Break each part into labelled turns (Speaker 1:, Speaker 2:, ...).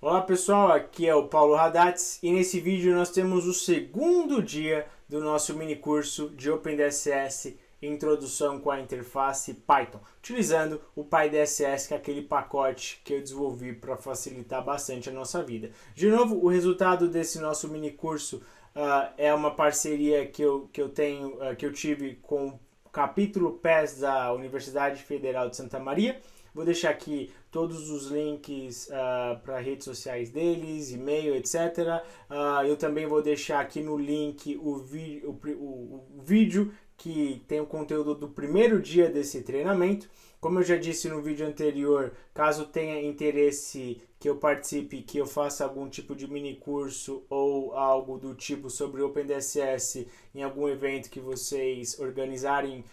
Speaker 1: Olá pessoal, aqui é o Paulo Haddad e nesse vídeo nós temos o segundo dia do nosso mini curso de OpenDSS Introdução com a Interface Python, utilizando o PyDSS, que é aquele pacote que eu desenvolvi para facilitar bastante a nossa vida. De novo, o resultado desse nosso mini curso é uma parceria que eu tenho, que eu tive com o capítulo PES da Universidade Federal de Santa Maria. Vou deixar aqui todos os links para redes sociais deles, e-mail, etc. Eu também vou deixar aqui no link o vídeo que tem o conteúdo do primeiro dia desse treinamento. Como eu já disse no vídeo anterior, caso tenha interesse que eu participe, que eu faça algum tipo de mini curso ou algo do tipo sobre OpenDSS em algum evento que vocês organizarem,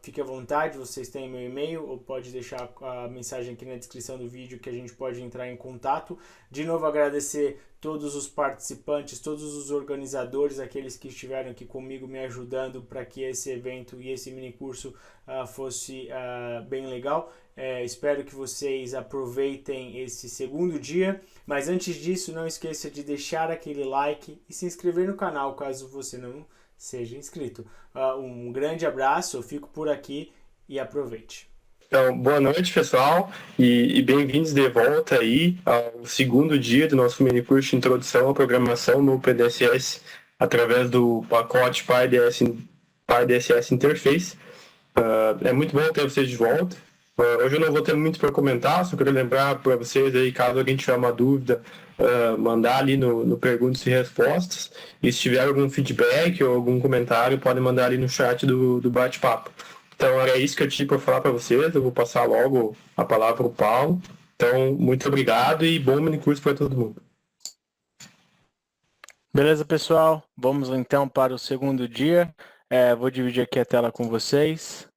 Speaker 1: fique à vontade, vocês têm meu e-mail ou pode deixar a mensagem aqui na descrição do vídeo que a gente pode entrar em contato. De novo, agradecer todos os participantes, todos os organizadores, aqueles que estiveram aqui comigo me ajudando para que esse evento e esse mini curso fosse bem legal. Espero que vocês aproveitem esse segundo dia, mas antes disso não esqueça de deixar aquele like e se inscrever no canal caso você não seja inscrito. Um grande abraço, eu fico por aqui e aproveite.
Speaker 2: Então, boa noite, pessoal, e bem-vindos de volta aí ao segundo dia do nosso mini curso de Introdução à Programação no PDSS, através do pacote PyDSS Interface. É muito bom ter vocês de volta. Hoje eu não vou ter muito para comentar, só quero lembrar para vocês aí, caso alguém tiver uma dúvida, mandar ali no Perguntas e Respostas. E se tiver algum feedback ou algum comentário, podem mandar ali no chat do bate-papo. Então, era isso que eu tinha para falar para vocês. Eu vou passar logo a palavra para o Paulo. Então, muito obrigado e bom minicurso para todo mundo.
Speaker 3: Beleza, pessoal? Vamos então para o segundo dia. Vou dividir aqui a tela com vocês.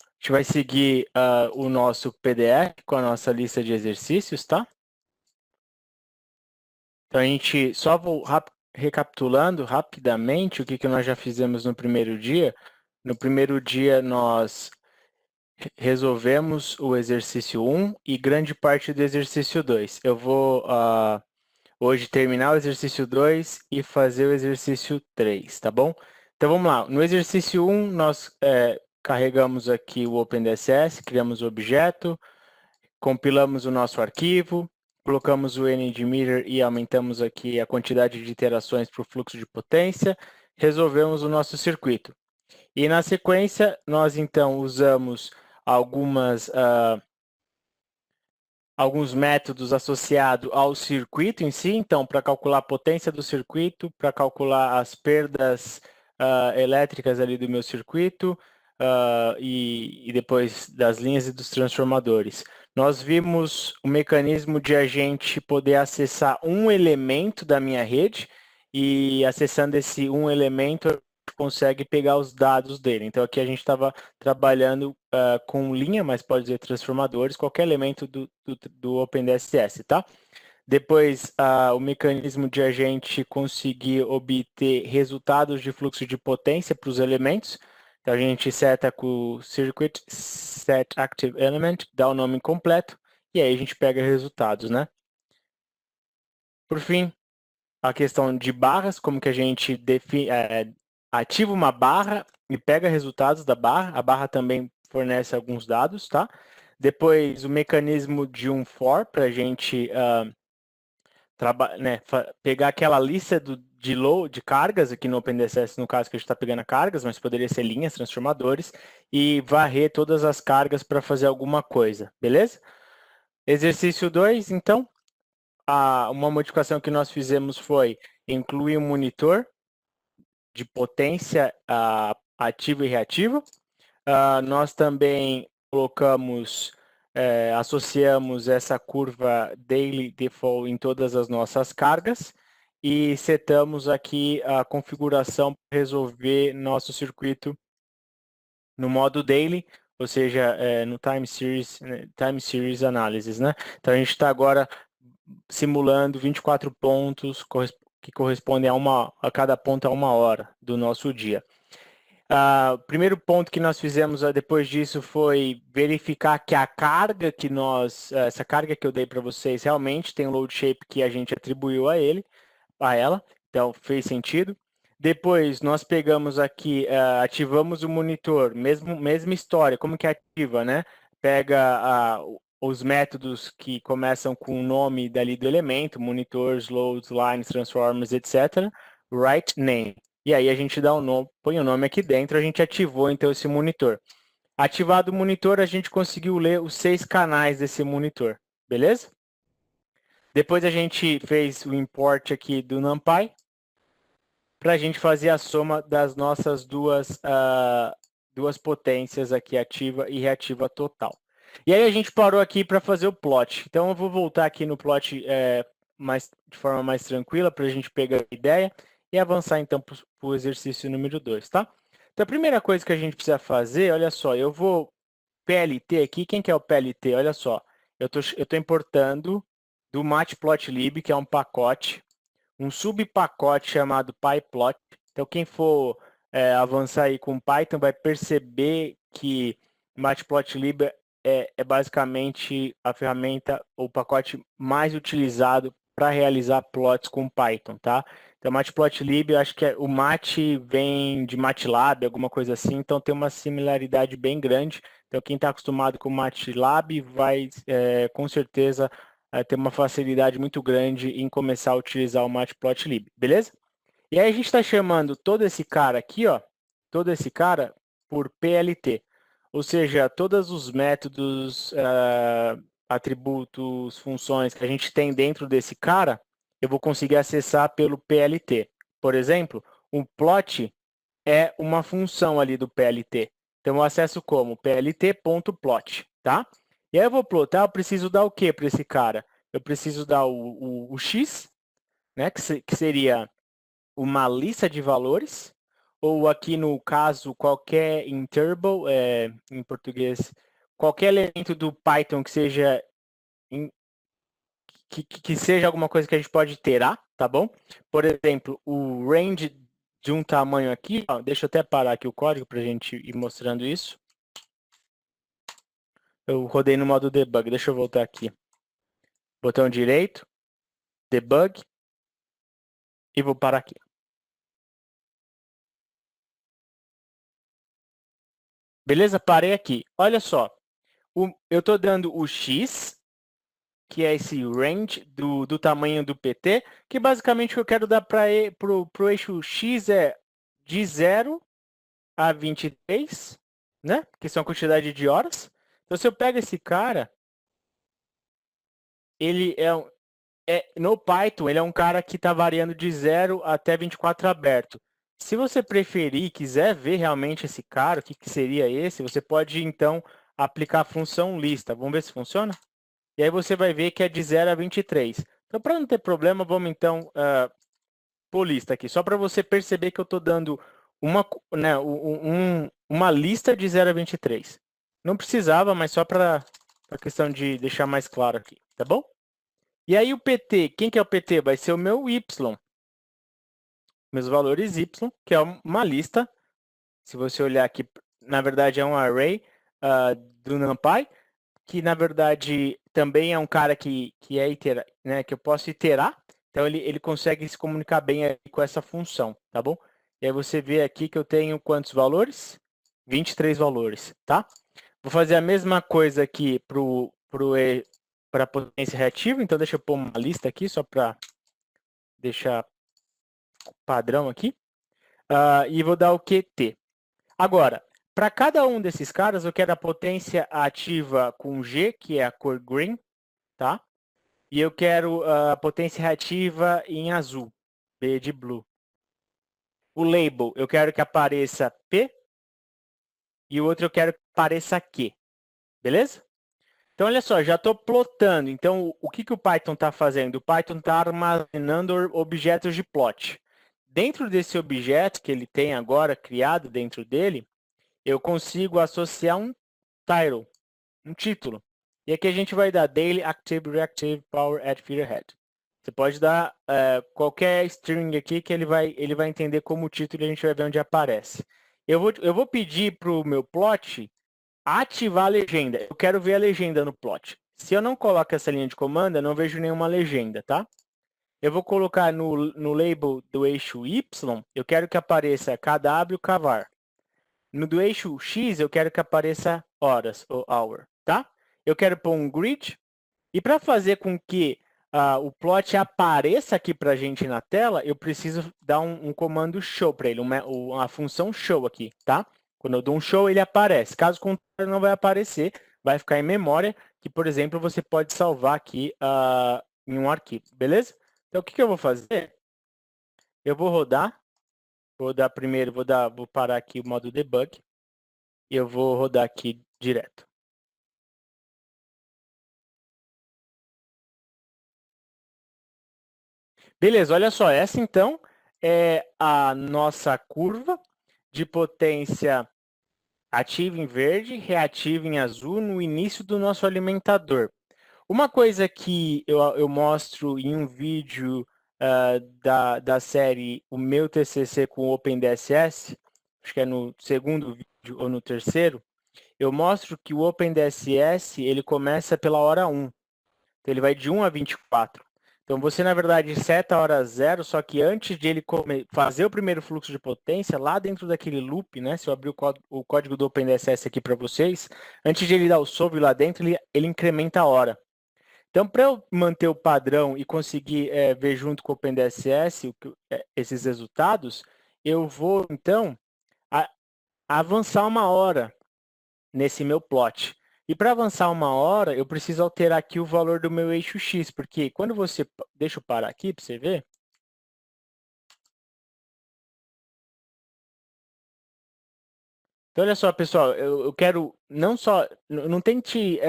Speaker 3: A gente vai seguir o nosso PDF com a nossa lista de exercícios, tá? Então, a gente só vou recapitulando rapidamente o que nós já fizemos no primeiro dia. No primeiro dia, nós resolvemos o exercício 1 e grande parte do exercício 2. Eu vou hoje terminar o exercício 2 e fazer o exercício 3, tá bom? Então, vamos lá. No exercício 1, nós carregamos aqui o OpenDSS, criamos o objeto, compilamos o nosso arquivo, colocamos o NDmeter e aumentamos aqui a quantidade de iterações para o fluxo de potência, resolvemos o nosso circuito. E na sequência, nós então usamos alguns métodos associados ao circuito em si, então, para calcular a potência do circuito, para calcular as perdas elétricas ali do meu circuito, e depois das linhas e dos transformadores. Nós vimos o mecanismo de a gente poder acessar um elemento da minha rede, e acessando esse um elemento, consegue pegar os dados dele. Então, aqui a gente estava trabalhando com linha, mas pode dizer transformadores, qualquer elemento do OpenDSS, tá? Depois, o mecanismo de a gente conseguir obter resultados de fluxo de potência para os elementos. Então, a gente seta com o circuit set active element, dá o nome completo, e aí a gente pega resultados, né? Por fim, a questão de barras, como que a gente ativa uma barra e pega resultados da barra. A barra também fornece alguns dados, tá? Depois, o mecanismo de um for, para a gente pegar aquela lista de cargas, aqui no OpenDSS, no caso que a gente está pegando cargas, mas poderia ser linhas, transformadores, e varrer todas as cargas para fazer alguma coisa, beleza? Exercício 2, então, uma modificação que nós fizemos foi incluir um monitor de potência ativa e reativa. Nós também colocamos, associamos essa curva daily default em todas as nossas cargas e setamos aqui a configuração para resolver nosso circuito no modo daily, ou seja, no time series analysis, né? Então, a gente está agora simulando 24 pontos que correspondem a cada ponto a 1 hora do nosso dia. O primeiro ponto que nós fizemos depois disso foi verificar que a carga que essa carga que eu dei para vocês realmente tem o load shape que a gente atribuiu a ela, então fez sentido. Depois nós pegamos aqui, ativamos o monitor, mesma história, como que ativa, né? Pega os métodos que começam com o nome dali do elemento, monitors, loads, lines, transformers, etc. Write name. E aí a gente dá o nome, põe o nome aqui dentro, a gente ativou então esse monitor. Ativado o monitor, a gente conseguiu ler os 6 canais desse monitor, beleza? Depois a gente fez o import aqui do NumPy para a gente fazer a soma das nossas duas potências aqui, ativa e reativa total. E aí a gente parou aqui para fazer o plot. Então eu vou voltar aqui no plot de forma mais tranquila para a gente pegar a ideia e avançar então para o exercício número 2, tá? Então a primeira coisa que a gente precisa fazer, olha só, eu vou PLT aqui, quem que é o PLT? Olha só, eu tô importando do Matplotlib, que é um pacote, um subpacote chamado PyPlot. Então quem for avançar aí com Python vai perceber que Matplotlib é basicamente a ferramenta, o pacote mais utilizado para realizar plots com Python, tá? Então, Matplotlib, eu acho que o Mat vem de MATLAB, alguma coisa assim, então tem uma similaridade bem grande. Então, quem está acostumado com MATLAB vai, com certeza, ter uma facilidade muito grande em começar a utilizar o Matplotlib, beleza? E aí a gente está chamando todo esse cara aqui, ó, todo esse cara por PLT. Ou seja, todos os métodos, atributos, funções que a gente tem dentro desse cara, eu vou conseguir acessar pelo PLT. Por exemplo, um plot é uma função ali do PLT. Então, eu acesso como plt.plot, tá? E aí eu vou plotar, eu preciso dar o que para esse cara? Eu preciso dar o x, né, que seria uma lista de valores, ou aqui no caso, qualquer interval, em português, qualquer elemento do Python que seja que seja alguma coisa que a gente pode iterar, tá bom? Por exemplo, o range de um tamanho aqui, ó, deixa eu até parar aqui o código para a gente ir mostrando isso. Eu rodei no modo debug, deixa eu voltar aqui. Botão direito, debug, e vou parar aqui. Beleza? Parei aqui. Olha só, eu estou dando o x, que é esse range do tamanho do PT, que basicamente o que eu quero dar para o eixo x é de 0 a 23, né? Que são a quantidade de horas. Então, se eu pego esse cara, ele no Python, ele é um cara que está variando de 0 até 24 aberto. Se você preferir e quiser ver realmente esse cara, o que seria esse, você pode, então, aplicar a função lista. Vamos ver se funciona? E aí você vai ver que é de 0 a 23. Então, para não ter problema, vamos, então, pôr lista aqui. Só para você perceber que eu estou dando uma lista de 0 a 23. Não precisava, mas só para a questão de deixar mais claro aqui, tá bom? E aí o PT, quem que é o PT? Vai ser o meu Y. Meus valores Y, que é uma lista. Se você olhar aqui, na verdade é um array do NumPy, que na verdade também é um cara que é né, que eu posso iterar. Então ele consegue se comunicar bem com essa função, tá bom? E aí você vê aqui que eu tenho quantos valores? 23 valores, tá? Vou fazer a mesma coisa aqui para a potência reativa, então deixa eu pôr uma lista aqui, só para deixar padrão aqui. E vou dar o QT. Agora, para cada um desses caras, eu quero a potência ativa com G, que é a cor green, tá? E eu quero a potência reativa em azul, B de blue. O label, eu quero que apareça P, e o outro eu quero que apareça Q, beleza? Então, olha só, já estou plotando. Então, o que o Python está fazendo? O Python está armazenando objetos de plot. Dentro desse objeto que ele tem agora criado dentro dele, eu consigo associar um title, um título. E aqui a gente vai dar daily, active, reactive, power, add, feeder, head. Você pode dar qualquer string aqui que ele vai entender como título e a gente vai ver onde aparece. Eu vou pedir para o meu plot ativar a legenda. Eu quero ver a legenda no plot. Se eu não coloco essa linha de comando, eu não vejo nenhuma legenda, tá? Eu vou colocar no label do eixo Y, eu quero que apareça KW cavar. No do eixo X, eu quero que apareça horas ou hour, tá? Eu quero pôr um grid. E para fazer com que o plot apareça aqui para a gente na tela, eu preciso dar um comando show para ele, uma função show aqui, tá? Quando eu dou um show, ele aparece. Caso contrário, não vai aparecer, vai ficar em memória, que, por exemplo, você pode salvar aqui em um arquivo, beleza? Então, o que eu vou fazer? Eu vou rodar primeiro, vou parar aqui o modo debug, e eu vou rodar aqui direto. Beleza, olha só, essa então é a nossa curva de potência ativa em verde, reativa em azul no início do nosso alimentador. Uma coisa que eu mostro em um vídeo da série O Meu TCC com o OpenDSS, acho que é no segundo vídeo ou no terceiro, eu mostro que o OpenDSS ele começa pela hora 1. Então, ele vai de 1 a 24. Então, você, na verdade, seta a hora 0, só que antes de ele fazer o primeiro fluxo de potência, lá dentro daquele loop, né? Se eu abrir o código do OpenDSS aqui para vocês, antes de ele dar o solve lá dentro, ele incrementa a hora. Então, para eu manter o padrão e conseguir ver junto com o OpenDSS esses resultados, eu vou, então, avançar uma hora nesse meu plot. E para avançar uma hora, eu preciso alterar aqui o valor do meu eixo X, porque quando você... Deixa eu parar aqui para você ver. Então, olha só, pessoal, eu quero não só... Não tente...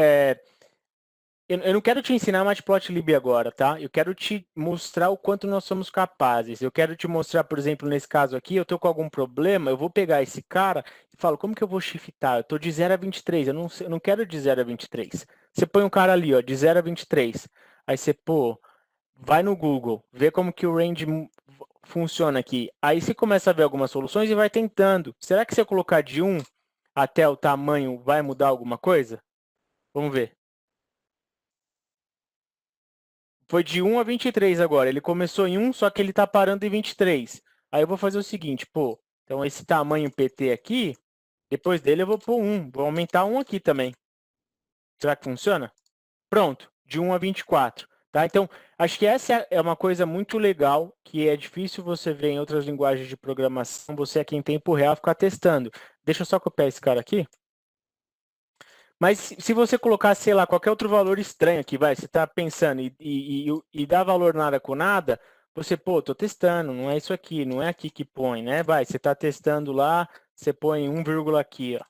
Speaker 3: Eu não quero te ensinar Matplotlib agora, tá? Eu quero te mostrar o quanto nós somos capazes. Eu quero te mostrar, por exemplo, nesse caso aqui, eu estou com algum problema, eu vou pegar esse cara e falo, como que eu vou shiftar? Eu estou de 0 a 23, eu não quero de 0 a 23. Você põe um cara ali, ó, de 0 a 23. Aí você, pô, vai no Google, vê como que o range funciona aqui. Aí você começa a ver algumas soluções e vai tentando. Será que se eu colocar de 1 até o tamanho, vai mudar alguma coisa? Vamos ver. Foi de 1 a 23 agora. Ele começou em 1, só que ele está parando em 23. Aí eu vou fazer o seguinte, pô, então esse tamanho PT aqui, depois dele eu vou pôr 1. Vou aumentar 1 aqui também. Será que funciona? Pronto, de 1 a 24. Tá? Então, acho que essa é uma coisa muito legal, que é difícil você ver em outras linguagens de programação, você aqui em tempo real ficar testando. Deixa eu só copiar esse cara aqui. Mas se você colocar, sei lá, qualquer outro valor estranho aqui, vai, você está pensando e dá valor nada com nada, você, pô, estou testando, não é isso aqui, não é aqui que põe, né? Vai, você está testando lá, você põe 1, aqui, ó.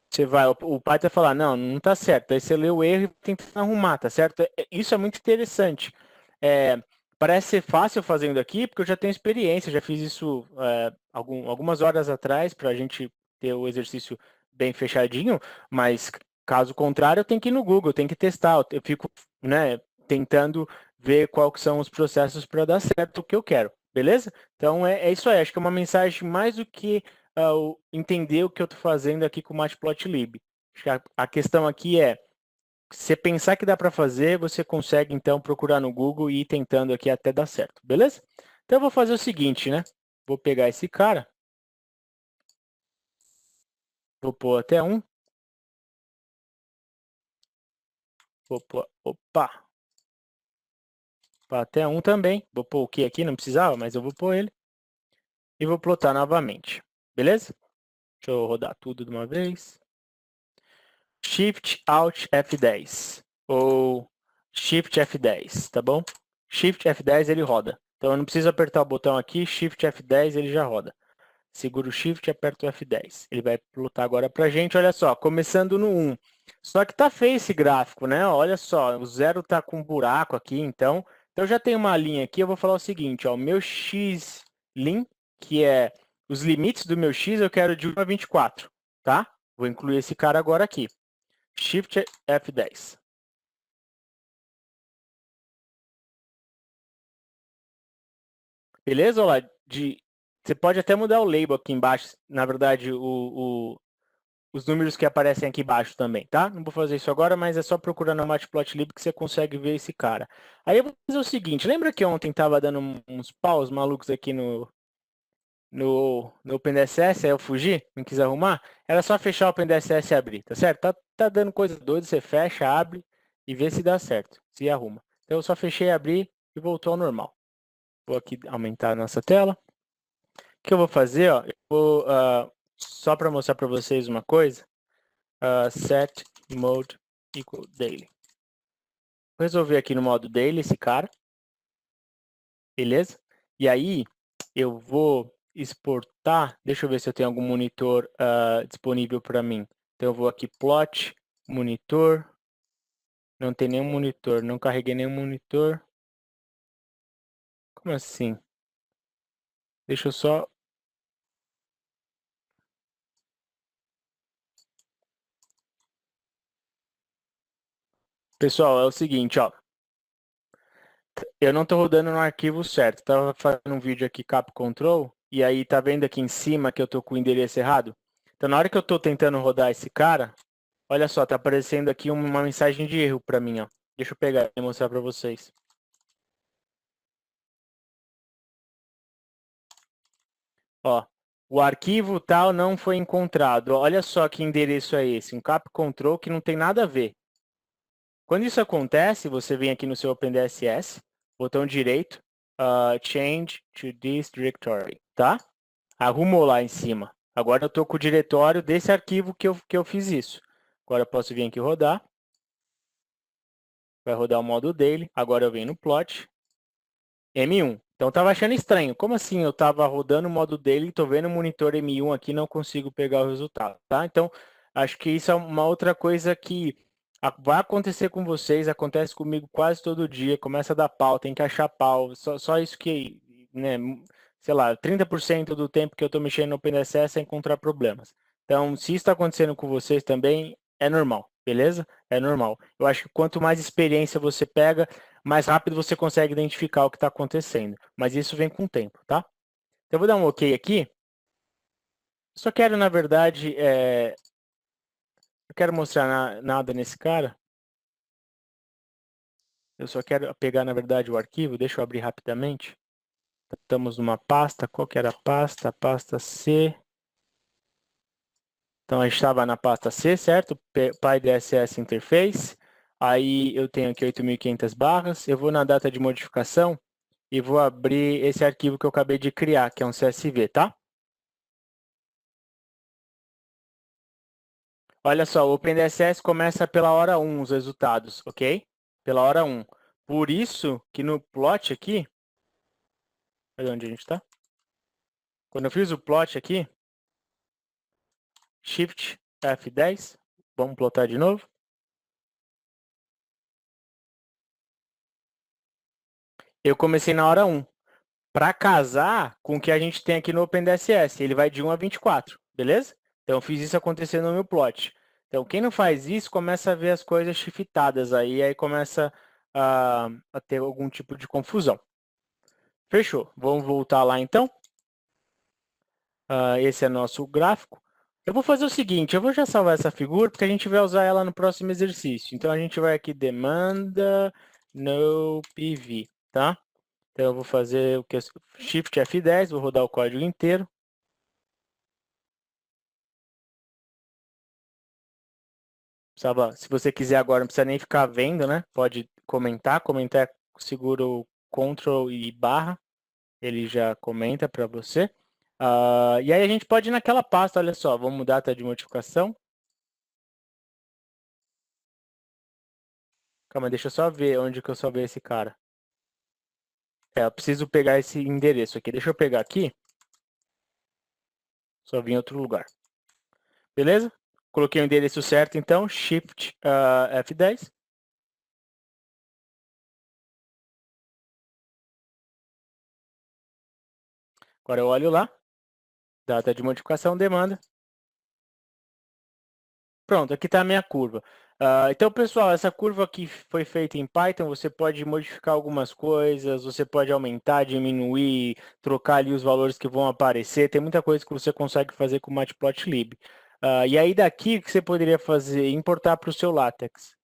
Speaker 3: Você vai, o pai vai falar, não está certo. Aí você lê o erro e tenta arrumar, tá certo? Isso é muito interessante. Parece ser fácil fazendo aqui, porque eu já tenho experiência, já fiz isso algumas horas atrás para a gente ter o exercício bem fechadinho, mas caso contrário, eu tenho que ir no Google, eu tenho que testar, eu fico tentando ver quais são os processos para dar certo o que eu quero, beleza? Então é isso aí, acho que é uma mensagem mais do que entender o que eu estou fazendo aqui com o Matplotlib. Acho que a questão aqui é, se você pensar que dá para fazer, você consegue então procurar no Google e ir tentando aqui até dar certo, beleza? Então eu vou fazer o seguinte, né? Vou pegar esse cara, vou pôr até 1, vou pôr, opa, até 1 também, vou pôr o que aqui, não precisava, mas eu vou pôr ele, e vou plotar novamente, beleza? Deixa eu rodar tudo de uma vez. Shift Alt F10 ou Shift F10, tá bom? Shift F10 ele roda. Então eu não preciso apertar o botão aqui, Shift F10 ele já roda. Seguro o Shift e aperto o F10. Ele vai plotar agora pra gente, olha só, começando no 1. Só que tá feio esse gráfico, né? Olha só, o 0 tá com um buraco aqui, então eu já tenho uma linha aqui, eu vou falar o seguinte, ó, o meu X-lim, que é os limites do meu X, eu quero de 1 a 24, tá? Vou incluir esse cara agora aqui. Shift F10. Beleza? Olha lá, Você pode até mudar o label aqui embaixo, na verdade, os números que aparecem aqui embaixo também, tá? Não vou fazer isso agora, mas é só procurar no Matplotlib que você consegue ver esse cara. Aí eu vou fazer o seguinte, lembra que ontem tava dando uns paus malucos aqui no OpenDSS, aí eu fugi, não quis arrumar? Era só fechar o OpenDSS e abrir, tá certo? Tá dando coisa doida, você fecha, abre e vê se dá certo, se arruma. Então eu só fechei, abri e voltou ao normal. Vou aqui aumentar a nossa tela. O que eu vou fazer, ó, eu vou, só para mostrar para vocês uma coisa, set mode equal daily. Vou resolver aqui no modo daily esse cara, beleza? E aí eu vou exportar, deixa eu ver se eu tenho algum monitor disponível para mim. Então eu vou aqui plot, monitor, não tem nenhum monitor, não carreguei nenhum monitor. Como assim? Deixa eu só... Pessoal, é o seguinte, ó. Eu não estou rodando no arquivo certo. Estava fazendo um vídeo aqui cap control e aí tá vendo aqui em cima que eu estou com o endereço errado? Então na hora que eu estou tentando rodar esse cara, olha só, tá aparecendo aqui uma mensagem de erro para mim, ó. Deixa eu pegar e mostrar para vocês. Ó, o arquivo tal não foi encontrado. Olha só que endereço é esse, um cap control que não tem nada a ver. Quando isso acontece, você vem aqui no seu OpenDSS, botão direito, change to this directory, tá? Arrumou lá em cima. Agora eu estou com o diretório desse arquivo que eu fiz isso. Agora eu posso vir aqui rodar. Vai rodar o modo daily. Agora eu venho no plot. M1. Então eu estava achando estranho. Como assim eu estava rodando o modo daily, estou vendo o monitor M1 aqui, não consigo pegar o resultado, tá? Então, acho que isso é uma outra coisa que vai acontecer com vocês, acontece comigo quase todo dia, começa a dar pau, tem que achar pau. Só isso que, né, sei lá, 30% do tempo que eu estou mexendo no OpenDSS é encontrar problemas. Então, se isso está acontecendo com vocês também, é normal, beleza? É normal. Eu acho que quanto mais experiência você pega, mais rápido você consegue identificar o que está acontecendo. Mas isso vem com o tempo, tá? Então, eu vou dar um OK aqui. Só quero, na verdade, não quero mostrar nada nesse cara. Eu só quero pegar, na verdade, o arquivo. Deixa eu abrir rapidamente. Estamos numa pasta. Qual que era a pasta? A pasta C. Então, a gente estava na pasta C, certo? PyDSS Interface. Aí eu tenho aqui 8.500 barras. Eu vou na data de modificação e vou abrir esse arquivo que eu acabei de criar, que é um CSV, tá? Olha só, o OpenDSS começa pela hora 1 os resultados, ok? Pela hora 1. Por isso que no plot aqui, olha onde a gente está. Quando eu fiz o plot aqui, Shift F10, vamos plotar de novo. Eu comecei na hora 1. Para casar com o que a gente tem aqui no OpenDSS, ele vai de 1 a 24, beleza? Então eu fiz isso acontecer no meu plot. Então quem não faz isso começa a ver as coisas shiftadas aí começa a ter algum tipo de confusão. Fechou. Vamos voltar lá então. Esse é nosso gráfico. Eu vou fazer o seguinte, eu vou já salvar essa figura porque a gente vai usar ela no próximo exercício. Então a gente vai aqui demanda no PV, tá? Então eu vou fazer o que? Shift F10, vou rodar o código inteiro. Se você quiser agora, não precisa nem ficar vendo, né? Pode comentar, segura o Ctrl e barra, ele já comenta para você. E aí a gente pode ir naquela pasta, olha só, vamos mudar a data de modificação. Calma, deixa eu só ver onde que eu salvei esse cara. Eu preciso pegar esse endereço aqui. Deixa eu pegar aqui. Só vim em outro lugar. Beleza? Coloquei o endereço certo, então, Shift F10. Agora eu olho lá. Data de modificação, demanda. Pronto, aqui está a minha curva. Então, pessoal, essa curva que foi feita em Python, você pode modificar algumas coisas, você pode aumentar, diminuir, trocar ali os valores que vão aparecer. Tem muita coisa que você consegue fazer com o Matplotlib. E aí daqui, o que você poderia fazer? Importar para o seu LaTeX.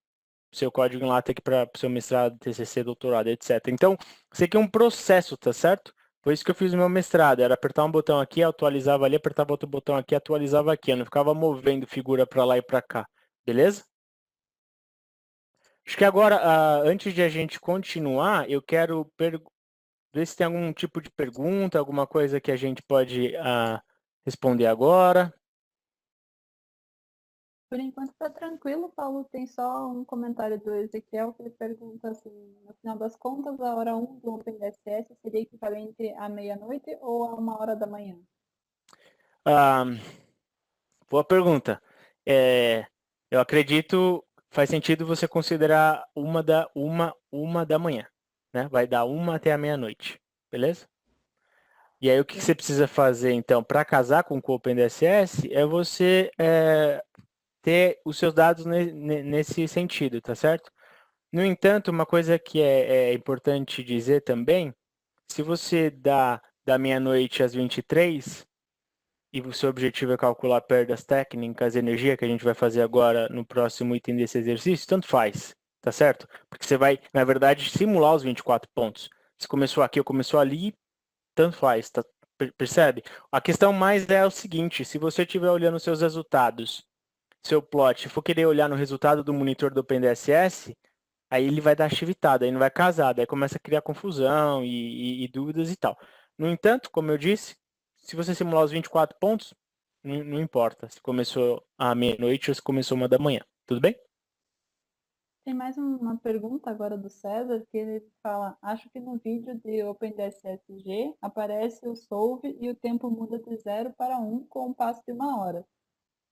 Speaker 3: Seu código em LaTeX para o seu mestrado, TCC, doutorado, etc. Então, isso aqui é um processo, tá certo? Foi isso que eu fiz no meu mestrado, era apertar um botão aqui, atualizava ali, apertava outro botão aqui, atualizava aqui. Eu não ficava movendo figura para lá e para cá, beleza? Acho que agora, antes de a gente continuar, eu quero ver se tem algum tipo de pergunta, alguma coisa que a gente pode responder agora.
Speaker 4: Por enquanto está tranquilo, Paulo. Tem só um comentário do Ezequiel que ele pergunta assim, no final das contas, a hora 1 do OpenDSS seria equivalente à meia-noite ou a 1 hora da manhã?
Speaker 3: Boa pergunta. Eu acredito faz sentido você considerar uma da manhã, né? Vai dar 1 até a meia-noite, beleza? E aí o que você precisa fazer então para casar com o OpenDSS é você ter os seus dados nesse sentido, tá certo? No entanto, uma coisa que é importante dizer também, se você dá da meia-noite às 23 e o seu objetivo é calcular perdas técnicas, energia, que a gente vai fazer agora no próximo item desse exercício, tanto faz, tá certo? Porque você vai, na verdade, simular os 24 pontos. Se começou aqui ou começou ali, tanto faz, tá? Percebe? A questão mais é o seguinte, se você estiver olhando os seus resultados, seu plot, for querer olhar no resultado do monitor do OpenDSS, aí ele vai dar chivitada, aí não vai casar, daí começa a criar confusão e dúvidas e tal. No entanto, como eu disse, se você simular os 24 pontos, não importa se começou à meia-noite ou se começou 1 da manhã. Tudo bem?
Speaker 4: Tem mais uma pergunta agora do César, que ele fala, acho que no vídeo de OpenDSS-G aparece o solve e o tempo muda de 0 para 1 com um passo de 1 hora.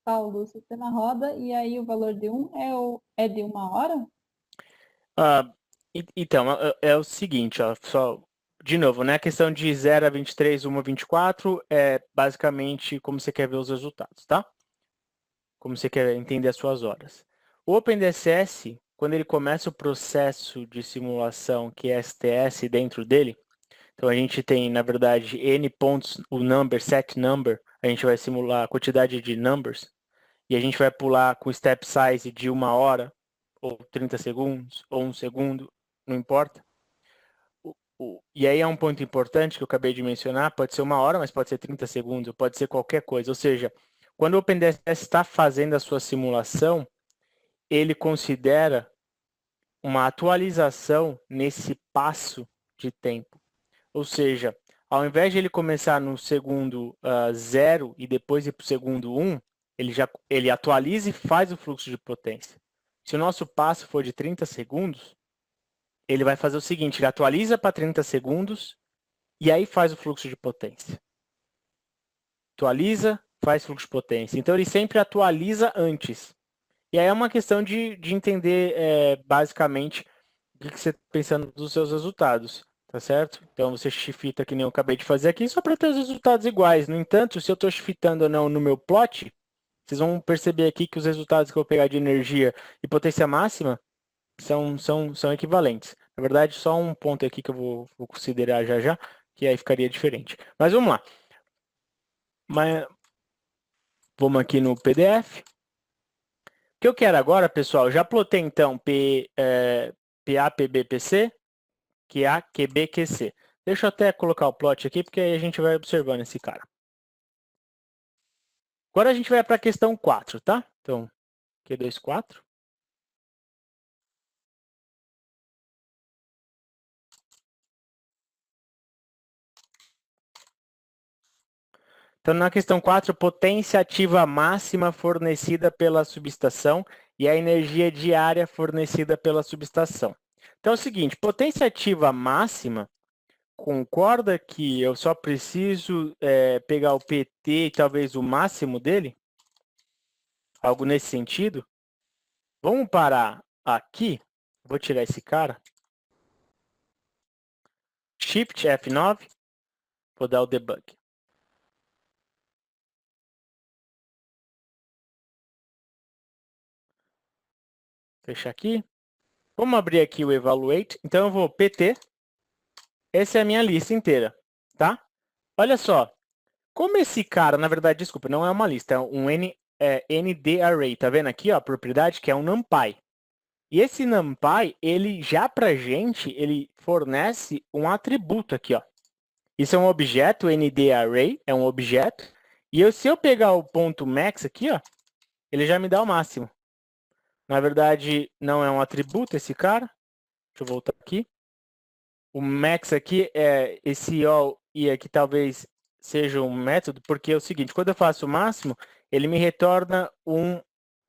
Speaker 4: Paulo, o sistema roda e aí o valor de 1 é de 1 hora?
Speaker 3: Então, é o seguinte, ó, só, de novo, né? A questão de 0 a 23, 1 a 24 é basicamente como você quer ver os resultados, tá? Como você quer entender as suas horas. O OpenDSS, quando ele começa o processo de simulação, que é STS dentro dele, então a gente tem, na verdade, N pontos, o number, set number, a gente vai simular a quantidade de numbers, e a gente vai pular com step size de 1 hora, ou 30 segundos, ou 1 segundo, não importa. E aí é um ponto importante que eu acabei de mencionar, pode ser 1 hora, mas pode ser 30 segundos, pode ser qualquer coisa. Ou seja, quando o OpenDSS está fazendo a sua simulação, ele considera uma atualização nesse passo de tempo. Ou seja, ao invés de ele começar no segundo 0 e depois ir para o segundo 1, ele atualiza e faz o fluxo de potência. Se o nosso passo for de 30 segundos, ele vai fazer o seguinte, ele atualiza para 30 segundos e aí faz o fluxo de potência. Atualiza, faz fluxo de potência. Então, ele sempre atualiza antes. E aí é uma questão de entender, basicamente, o que você está pensando dos seus resultados, tá certo? Então, você shifta que nem eu acabei de fazer aqui, só para ter os resultados iguais. No entanto, se eu estou shiftando ou não no meu plot, vocês vão perceber aqui que os resultados que eu vou pegar de energia e potência máxima são equivalentes. Na verdade, só um ponto aqui que eu vou considerar já, que aí ficaria diferente. Mas vamos lá. Vamos aqui no PDF. O que eu quero agora, pessoal, já plotei então PA, PB, PC, QA, QB, QC. Deixa eu até colocar o plot aqui, porque aí a gente vai observando esse cara. Agora a gente vai para a questão 4, tá? Então, Q2, 4. Então, na questão 4, potência ativa máxima fornecida pela subestação e a energia diária fornecida pela subestação. Então, é o seguinte, potência ativa máxima, concorda que eu só preciso pegar o PT e talvez o máximo dele? Algo nesse sentido? Vamos parar aqui. Vou tirar esse cara. Shift F9. Vou dar o debug. fechar aqui. Vamos abrir aqui o Evaluate. Então eu vou PT. Essa é a minha lista inteira, tá? Olha só. Como esse cara, na verdade, desculpa, não é uma lista, é um ND Array. Tá vendo aqui, ó, a propriedade que é um NumPy. E esse NumPy, ele já pra gente, ele fornece um atributo aqui, ó. Isso é um objeto, ND Array, é um objeto. E se eu pegar o ponto max aqui, ó, ele já me dá o máximo. Na verdade, não é um atributo esse cara. Deixa eu voltar aqui. O max aqui, esse all e aqui talvez seja um método, porque é o seguinte, quando eu faço o máximo, ele me retorna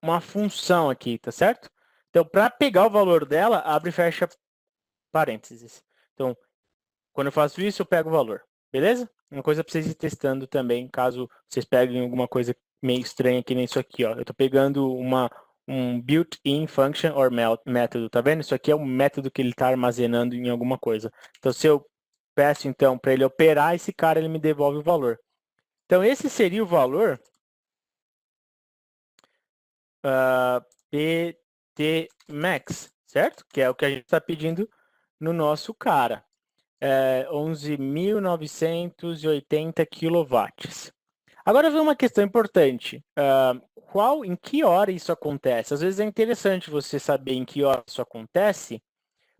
Speaker 3: uma função aqui, tá certo? Então, para pegar o valor dela, abre e fecha parênteses. Então, quando eu faço isso, eu pego o valor, beleza? Uma coisa para vocês ir testando também, caso vocês peguem alguma coisa meio estranha que nem isso aqui, ó. Eu estou pegando um built-in function or método, tá vendo? Isso aqui é um método que ele está armazenando em alguma coisa. Então, se eu peço, então, para ele operar, esse cara, ele me devolve o valor. Então, esse seria o valor PT max, certo? Que é o que a gente está pedindo no nosso cara. 11.980 kW. Agora vem uma questão importante. Em que hora isso acontece? Às vezes é interessante você saber em que hora isso acontece,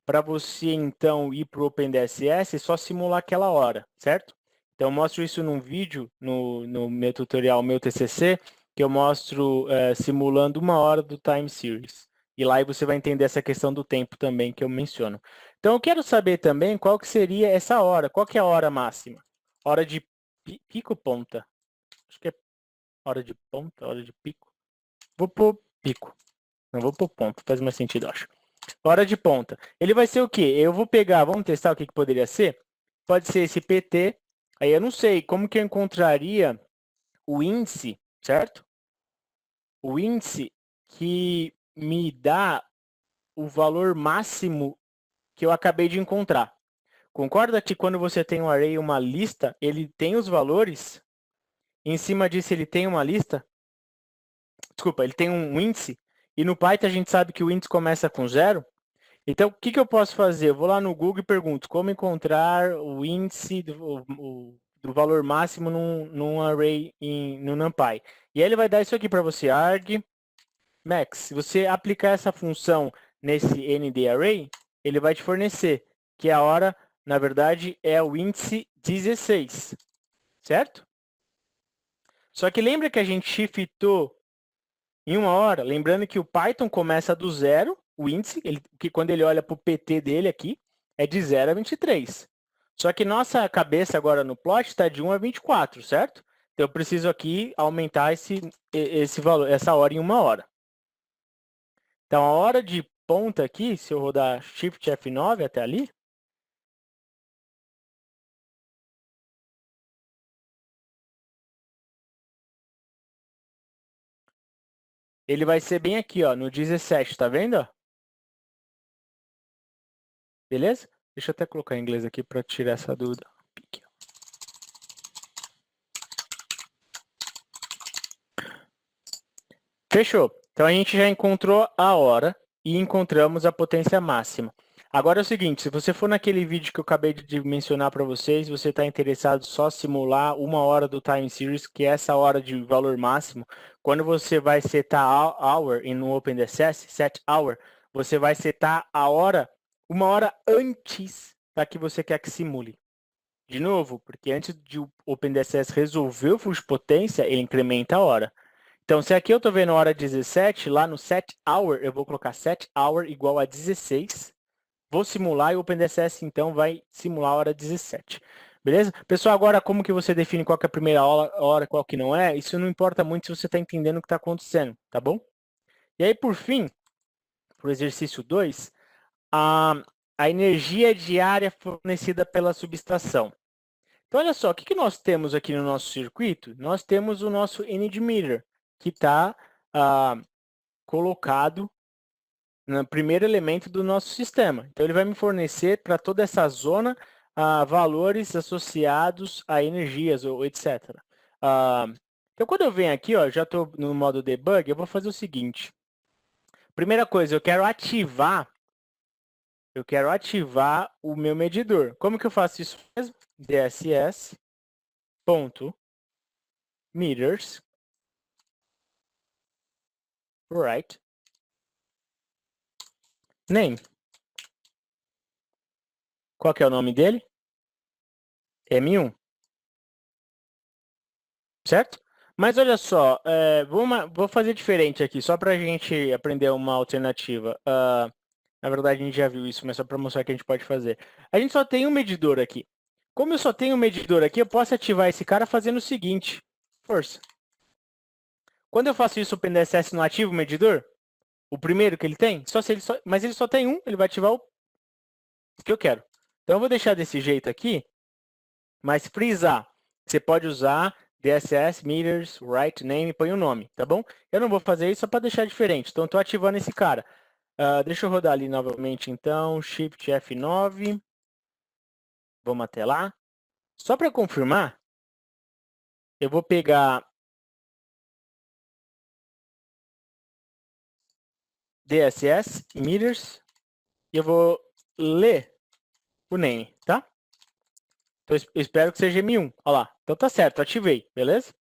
Speaker 3: para você então ir para o OpenDSS e só simular aquela hora, certo? Então eu mostro isso num vídeo, no meu tutorial, meu TCC, que eu mostro simulando 1 hora do time series. E lá você vai entender essa questão do tempo também que eu menciono. Então eu quero saber também qual que seria essa hora, qual que é a hora máxima? Hora de pico ou ponta? Acho que é hora de ponta, hora de pico. Vou pôr pico. Não vou pôr ponto, faz mais sentido, acho. Hora de ponta. Ele vai ser o quê? Eu vou pegar, vamos testar o que poderia ser? Pode ser esse PT. Aí eu não sei como que eu encontraria o índice, certo? O índice que me dá o valor máximo que eu acabei de encontrar. Concorda que quando você tem um array, uma lista, ele tem os valores? Em cima disso ele tem uma lista? Desculpa, ele tem um índice? E no Python a gente sabe que o índice começa com 0. Então, o que eu posso fazer? Eu vou lá no Google e pergunto como encontrar o índice do valor máximo num array no NumPy. E aí ele vai dar isso aqui para você, argmax. Se você aplicar essa função nesse NDArray, ele vai te fornecer que a hora, na verdade, é o índice 16, certo? Só que lembra que a gente shiftou em 1 hora? Lembrando que o Python começa do 0, o índice, que quando ele olha para o PT dele aqui, é de 0 a 23. Só que nossa cabeça agora no plot está de 1 a 24, certo? Então eu preciso aqui aumentar esse valor, essa hora em 1 hora. Então a hora de ponta aqui, se eu rodar Shift F9 até ali, ele vai ser bem aqui, ó, no 17, tá vendo? Beleza? Deixa eu até colocar em inglês aqui para tirar essa dúvida. Fechou. Então a gente já encontrou a hora e encontramos a potência máxima. Agora é o seguinte, se você for naquele vídeo que eu acabei de mencionar para vocês, você está interessado só simular 1 hora do time series, que é essa hora de valor máximo, quando você vai setar hour no OpenDSS, set hour, você vai setar a hora 1 hora antes da que você quer que simule. De novo, porque antes de o OpenDSS resolver o fluxo de potência, ele incrementa a hora. Então, se aqui eu estou vendo a hora 17, lá no set hour, eu vou colocar set hour igual a 16. Vou simular e o OpenDSS, então, vai simular a hora 17. Beleza? Pessoal, agora como que você define qual que é a primeira hora, qual que não é? Isso não importa muito se você está entendendo o que está acontecendo, tá bom? E aí, por fim, para o exercício 2, a energia diária fornecida pela subestação. Então, olha só, o que nós temos aqui no nosso circuito? Nós temos o nosso energy meter, que está colocado no primeiro elemento do nosso sistema. Então, ele vai me fornecer para toda essa zona valores associados a energias, ou etc. Então, quando eu venho aqui, ó, já estou no modo debug, eu vou fazer o seguinte. primeira coisa, eu quero ativar o meu medidor. Como que eu faço isso mesmo? DSS.meters, right, name. Qual que é o nome dele? M1. Certo? Mas olha só, vou fazer diferente aqui, só para a gente aprender uma alternativa. Na verdade, a gente já viu isso, mas só para mostrar que a gente pode fazer. A gente só tem um medidor aqui. Como eu só tenho um medidor aqui, eu posso ativar esse cara fazendo o seguinte. Força. Quando eu faço isso, o OpenDSS não ativa o medidor? O primeiro que ele tem? Mas ele só tem um, ele vai ativar o que eu quero. Então, eu vou deixar desse jeito aqui, mas frisar. Você pode usar DSS, meters, right, name, põe o nome, tá bom? Eu não vou fazer isso só para deixar diferente. Então, estou ativando esse cara. Deixa eu rodar ali novamente, então. Shift F9. Vamos até lá. Só para confirmar, eu vou pegar DSS, meters, e eu vou ler o name, tá? Então, eu espero que seja M1. Olha lá. Então, tá certo, ativei, beleza?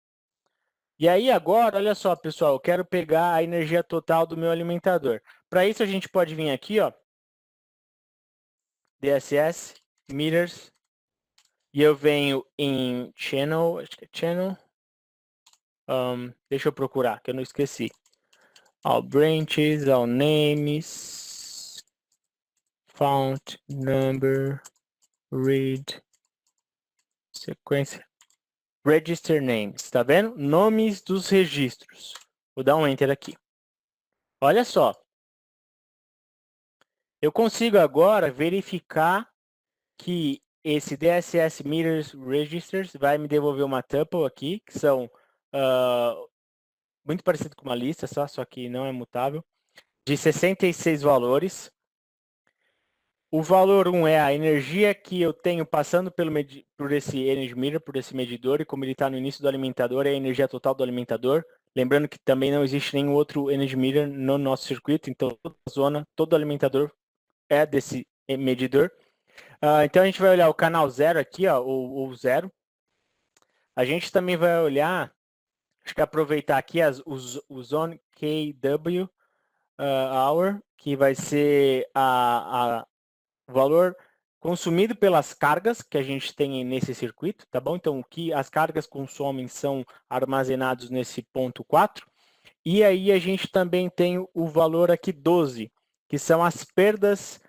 Speaker 3: E aí, agora, olha só, pessoal, eu quero pegar a energia total do meu alimentador. Para isso, a gente pode vir aqui, ó, DSS, meters, e eu venho em channel, acho que é channel, deixa eu procurar, que eu não esqueci. All branches, all names, font, number, read, sequência, register names, tá vendo? Nomes dos registros. Vou dar um enter aqui. Olha só. Eu consigo agora verificar que esse DSS Meters Registers vai me devolver uma tuple aqui, que são muito parecido com uma lista, só que não é mutável, de 66 valores. O valor 1 é a energia que eu tenho passando por esse Energy Meter, por esse medidor, e como ele está no início do alimentador, é a energia total do alimentador. Lembrando que também não existe nenhum outro Energy Meter no nosso circuito, então toda a zona, todo alimentador é desse medidor. Então a gente vai olhar o canal 0 aqui, ó, ou 0. A gente também vai olhar, acho que aproveitar aqui o Zone KW Hour, que vai ser o valor consumido pelas cargas que a gente tem nesse circuito, tá bom? Então, o que as cargas consomem são armazenados nesse ponto 4. E aí a gente também tem o valor aqui 12, que são as perdas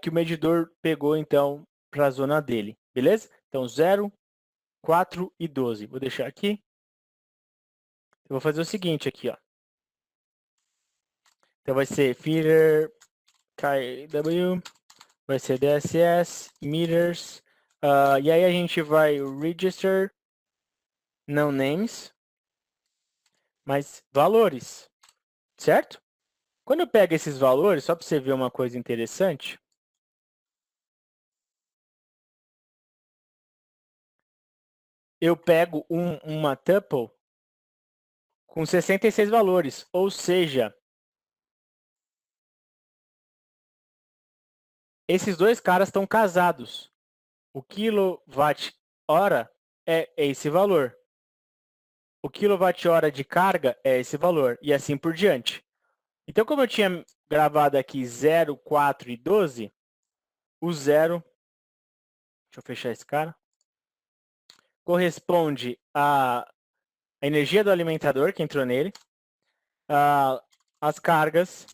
Speaker 3: que o medidor pegou, então, para a zona dele, beleza? Então, 0, 4 e 12. Vou deixar aqui. Eu vou fazer o seguinte aqui, ó. Então, vai ser feeder KW, vai ser DSS, meters, e aí a gente vai register, não names, mas valores, certo? Quando eu pego esses valores, só para você ver uma coisa interessante, eu pego uma tuple com 66 valores, ou seja, esses dois caras estão casados. O quilowatt-hora é esse valor. O quilowatt-hora de carga é esse valor, e assim por diante. Então, como eu tinha gravado aqui 0, 4 e 12, o 0, deixa eu fechar esse cara, corresponde à energia do alimentador que entrou nele, as cargas,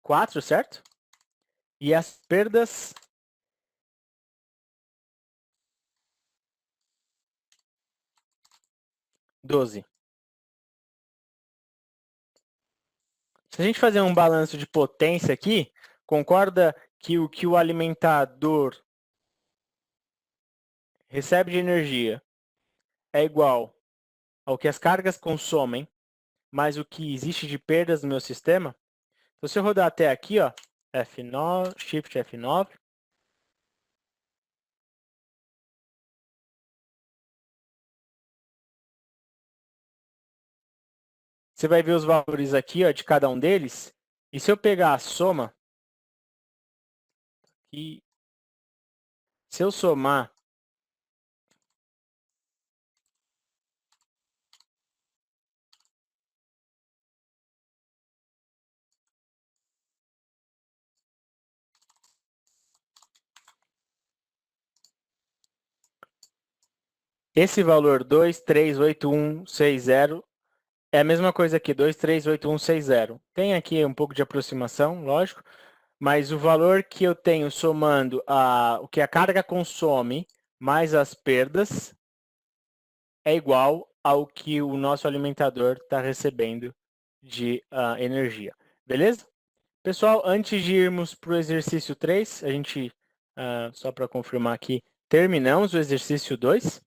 Speaker 3: quatro, certo? E as perdas, 12. Se a gente fazer um balanço de potência aqui, concorda que o que o alimentador recebe de energia é igual ao que as cargas consomem, mais o que existe de perdas no meu sistema? Então, se eu rodar até aqui, ó, F9, Shift F9, você vai ver os valores aqui, ó, de cada um deles. E se eu pegar a soma, e se eu somar esse valor 238,160 é a mesma coisa aqui, 238,160. Tem aqui um pouco de aproximação, lógico, mas o valor que eu tenho somando o que a carga consome mais as perdas é igual ao que o nosso alimentador está recebendo de energia. Beleza? Pessoal, antes de irmos para o exercício 3, a gente, só para confirmar aqui, terminamos o exercício 2.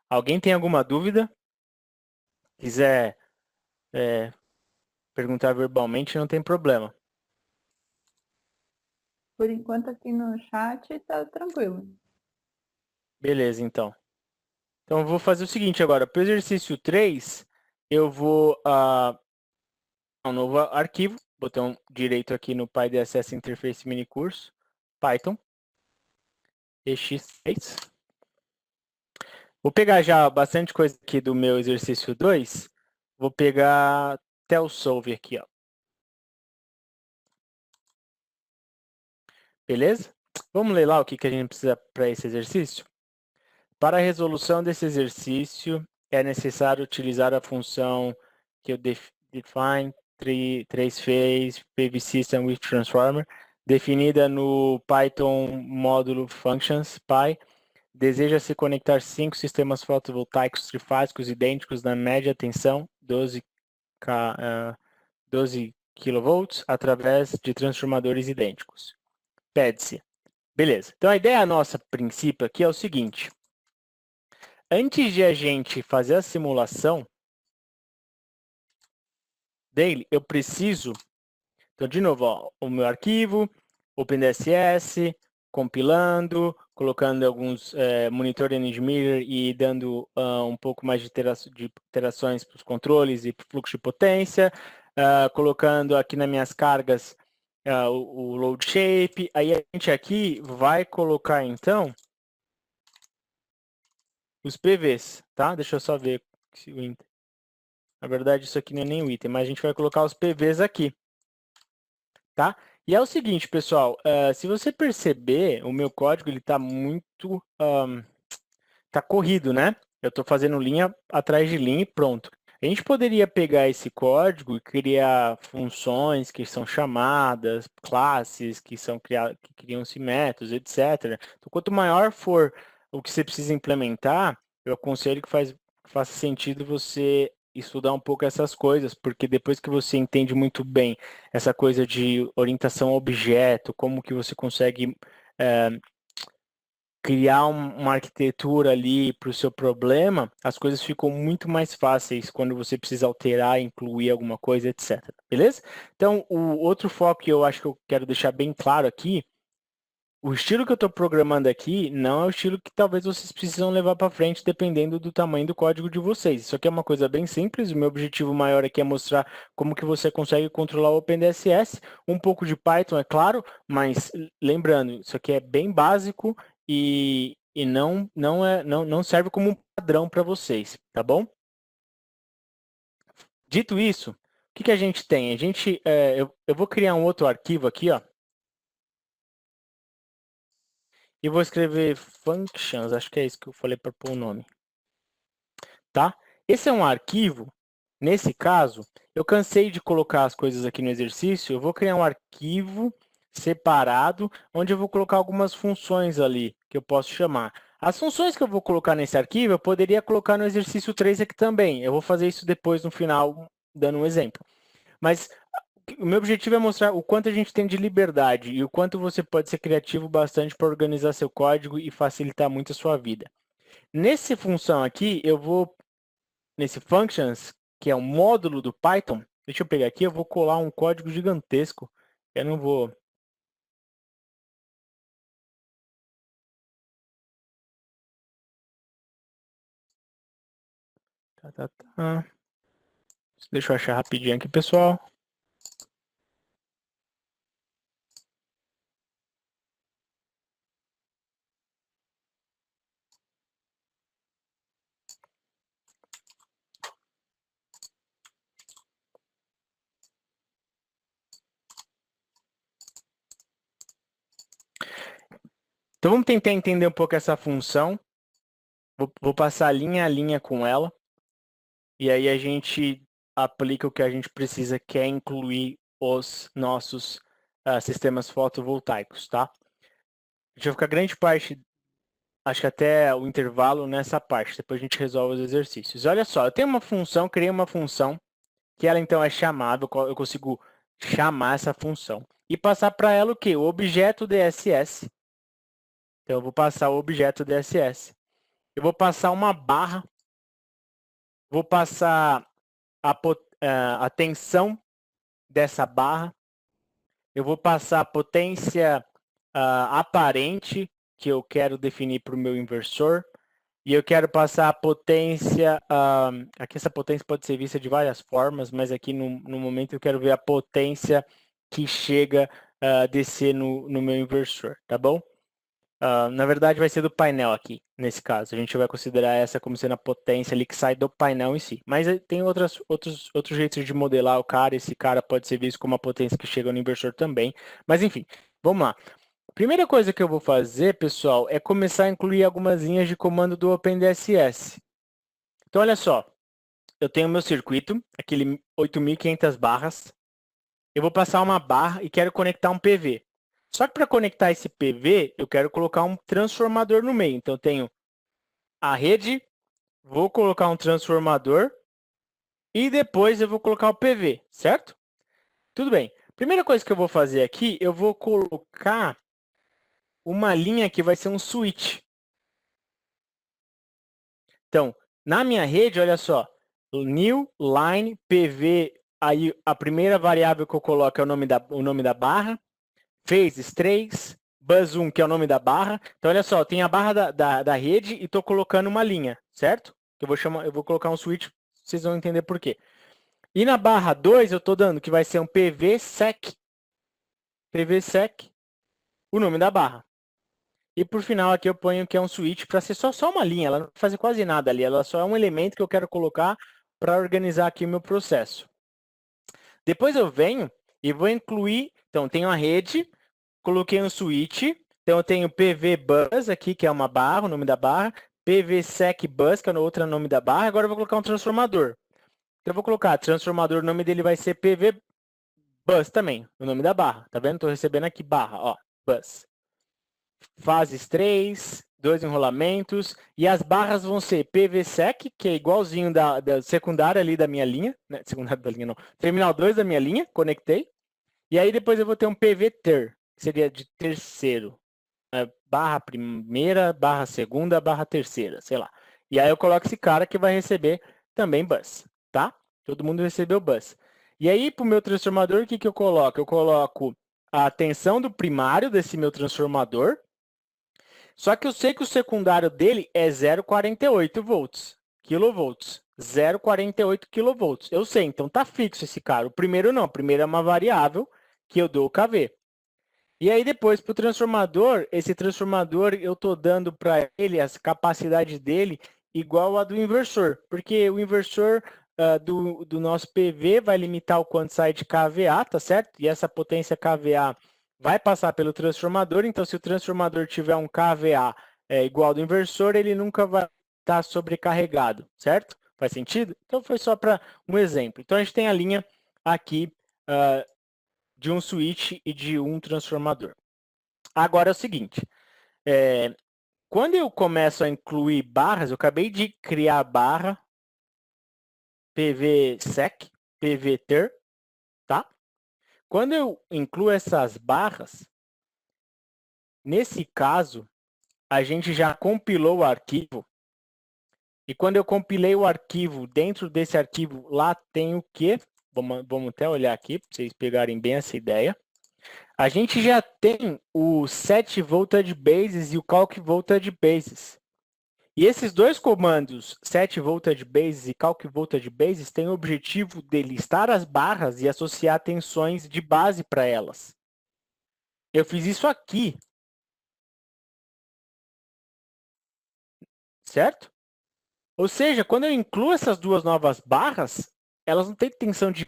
Speaker 3: Alguém tem alguma dúvida? Quiser perguntar verbalmente, não tem problema.
Speaker 4: Por enquanto aqui no chat tá tranquilo.
Speaker 3: Beleza, então. Então, eu vou fazer o seguinte agora. Para o exercício 3, eu vou um novo arquivo. Botão direito aqui no PyDSS Interface Minicurso, Python, ex3. Vou pegar já bastante coisa aqui do meu exercício 2. Vou pegar até o solve aqui, ó. Beleza? Vamos ler lá o que a gente precisa para esse exercício? Para a resolução desse exercício, é necessário utilizar a função que eu define tracephase PV System with Transformer, definida no Python módulo functions py. Deseja-se conectar 5 sistemas fotovoltaicos trifásicos idênticos na média tensão 12 kV através de transformadores idênticos. Pede-se. Beleza. Então a ideia nossa, a princípio, aqui é o seguinte. Antes de a gente fazer a simulação dele, eu preciso... Então, de novo, ó, o meu arquivo, OpenDSS, compilando, colocando alguns monitor image mirror e dando um pouco mais de iterações para os controles e para o fluxo de potência, colocando aqui nas minhas cargas o load shape. Aí a gente aqui vai colocar, então, os PVs, tá? Deixa eu só ver se o Inter... Na verdade, isso aqui não é nem o item, mas a gente vai colocar os PVs aqui, tá? E é o seguinte, pessoal, se você perceber, o meu código ele está muito tá corrido, né? Eu estou fazendo linha atrás de linha e pronto. A gente poderia pegar esse código e criar funções que são chamadas, classes que são que criam-se métodos, etc. Então, quanto maior for o que você precisa implementar, eu aconselho que faça sentido você estudar um pouco essas coisas, porque depois que você entende muito bem essa coisa de orientação a objeto, como que você consegue criar uma arquitetura ali para o seu problema, as coisas ficam muito mais fáceis quando você precisa alterar, incluir alguma coisa, etc. Beleza? Então, o outro foco que eu acho que eu quero deixar bem claro aqui, o estilo que eu estou programando aqui não é o estilo que talvez vocês precisam levar para frente, dependendo do tamanho do código de vocês. Isso aqui é uma coisa bem simples, o meu objetivo maior aqui é mostrar como que você consegue controlar o OpenDSS, um pouco de Python, é claro, mas lembrando, isso aqui é bem básico e não serve como um padrão para vocês, tá bom? Dito isso, o que a gente tem? Eu vou criar um outro arquivo aqui, ó, e vou escrever functions, acho que é isso que eu falei para pôr o nome, tá? Esse é um arquivo, nesse caso, eu cansei de colocar as coisas aqui no exercício, eu vou criar um arquivo separado, onde eu vou colocar algumas funções ali, que eu posso chamar. As funções que eu vou colocar nesse arquivo, eu poderia colocar no exercício 3 aqui também. Eu vou fazer isso depois, no final, dando um exemplo. Mas o meu objetivo é mostrar o quanto a gente tem de liberdade e o quanto você pode ser criativo bastante para organizar seu código e facilitar muito a sua vida. Nessa função aqui, nesse functions, que é um módulo do Python, deixa eu pegar aqui, eu vou colar um código gigantesco. Eu não vou... Tá. Deixa eu achar rapidinho aqui, pessoal. Então vamos tentar entender um pouco essa função. Vou passar linha a linha com ela. E aí a gente aplica o que a gente precisa, que é incluir os nossos sistemas fotovoltaicos, tá? A gente vai ficar grande parte, acho que até o intervalo nessa parte. Depois a gente resolve os exercícios. Olha só, eu tenho uma função, criei uma função, que ela então é chamável, eu consigo chamar essa função. E passar para ela o quê? O objeto DSS. Então eu vou passar o objeto DSS. Eu vou passar uma barra, vou passar a tensão dessa barra, eu vou passar a potência aparente que eu quero definir para o meu inversor, e eu quero passar a potência, aqui essa potência pode ser vista de várias formas, mas aqui no momento eu quero ver a potência que chega a descer no meu inversor, tá bom? Na verdade vai ser do painel aqui, nesse caso. A gente vai considerar essa como sendo a potência ali que sai do painel em si. Mas tem outros jeitos de modelar o cara. Esse cara pode ser visto como a potência que chega no inversor também. Mas enfim, vamos lá. Primeira coisa que eu vou fazer, pessoal, é começar a incluir algumas linhas de comando do OpenDSS. Então, olha só. Eu tenho meu circuito, aquele 8.500 barras. Eu vou passar uma barra e quero conectar um PV. Só que para conectar esse PV, eu quero colocar um transformador no meio. Então, eu tenho a rede, vou colocar um transformador e depois eu vou colocar o PV, certo? Tudo bem. Primeira coisa que eu vou fazer aqui, eu vou colocar uma linha que vai ser um switch. Então, na minha rede, olha só, new line PV, aí a primeira variável que eu coloco é o nome da barra, phases 3, bus 1, que é o nome da barra. Então, olha só, tem a barra da rede e estou colocando uma linha, certo? Eu vou colocar um switch, vocês vão entender por quê. E na barra 2, eu estou dando que vai ser um PVSec, o nome da barra. E por final aqui eu ponho que é um switch para ser só uma linha, ela não vai fazer quase nada ali, ela só é um elemento que eu quero colocar para organizar aqui o meu processo. Depois eu venho e vou incluir, então tenho a rede, coloquei um switch, então eu tenho PVBus aqui, que é uma barra, o nome da barra, PVSecBus, que é o outro nome da barra, agora eu vou colocar um transformador. Então eu vou colocar transformador, o nome dele vai ser PVBus também, o nome da barra, tá vendo? Estou recebendo aqui barra, ó, bus. Fases 3, 2 enrolamentos, e as barras vão ser PVSec, que é igualzinho da secundária ali da minha linha, né? Secundária da linha não, terminal 2 da minha linha, conectei, e aí depois eu vou ter um PVTer, que seria de terceiro, barra primeira, barra segunda, barra terceira, sei lá. E aí eu coloco esse cara que vai receber também bus, tá? Todo mundo recebeu bus. E aí, para o meu transformador, o que eu coloco? Eu coloco a tensão do primário desse meu transformador, só que eu sei que o secundário dele é 0,48 volts, quilovolts. 0,48 kV. Eu sei, então tá fixo esse cara. O primeiro não, o primeiro é uma variável que eu dou o KV. E aí depois, para o transformador, esse transformador eu estou dando para ele a capacidade dele igual a do inversor, porque o inversor do nosso PV vai limitar o quanto sai de kVA, tá certo? E essa potência kVA vai passar pelo transformador, então se o transformador tiver um kVA igual ao do inversor, ele nunca vai estar sobrecarregado, certo? Faz sentido? Então foi só para um exemplo. Então a gente tem a linha aqui de um switch e de um transformador. Agora é o seguinte, quando eu começo a incluir barras, eu acabei de criar a barra PVSec, PVTer, tá? Quando eu incluo essas barras, nesse caso, a gente já compilou o arquivo. E quando eu compilei o arquivo, dentro desse arquivo, lá tem o quê? Vamos até olhar aqui, para vocês pegarem bem essa ideia. A gente já tem o set voltage bases e o calc voltage bases. E esses dois comandos, set voltage bases e calc voltage bases, têm o objetivo de listar as barras e associar tensões de base para elas. Eu fiz isso aqui, certo? Ou seja, quando eu incluo essas duas novas barras, elas não têm tensão de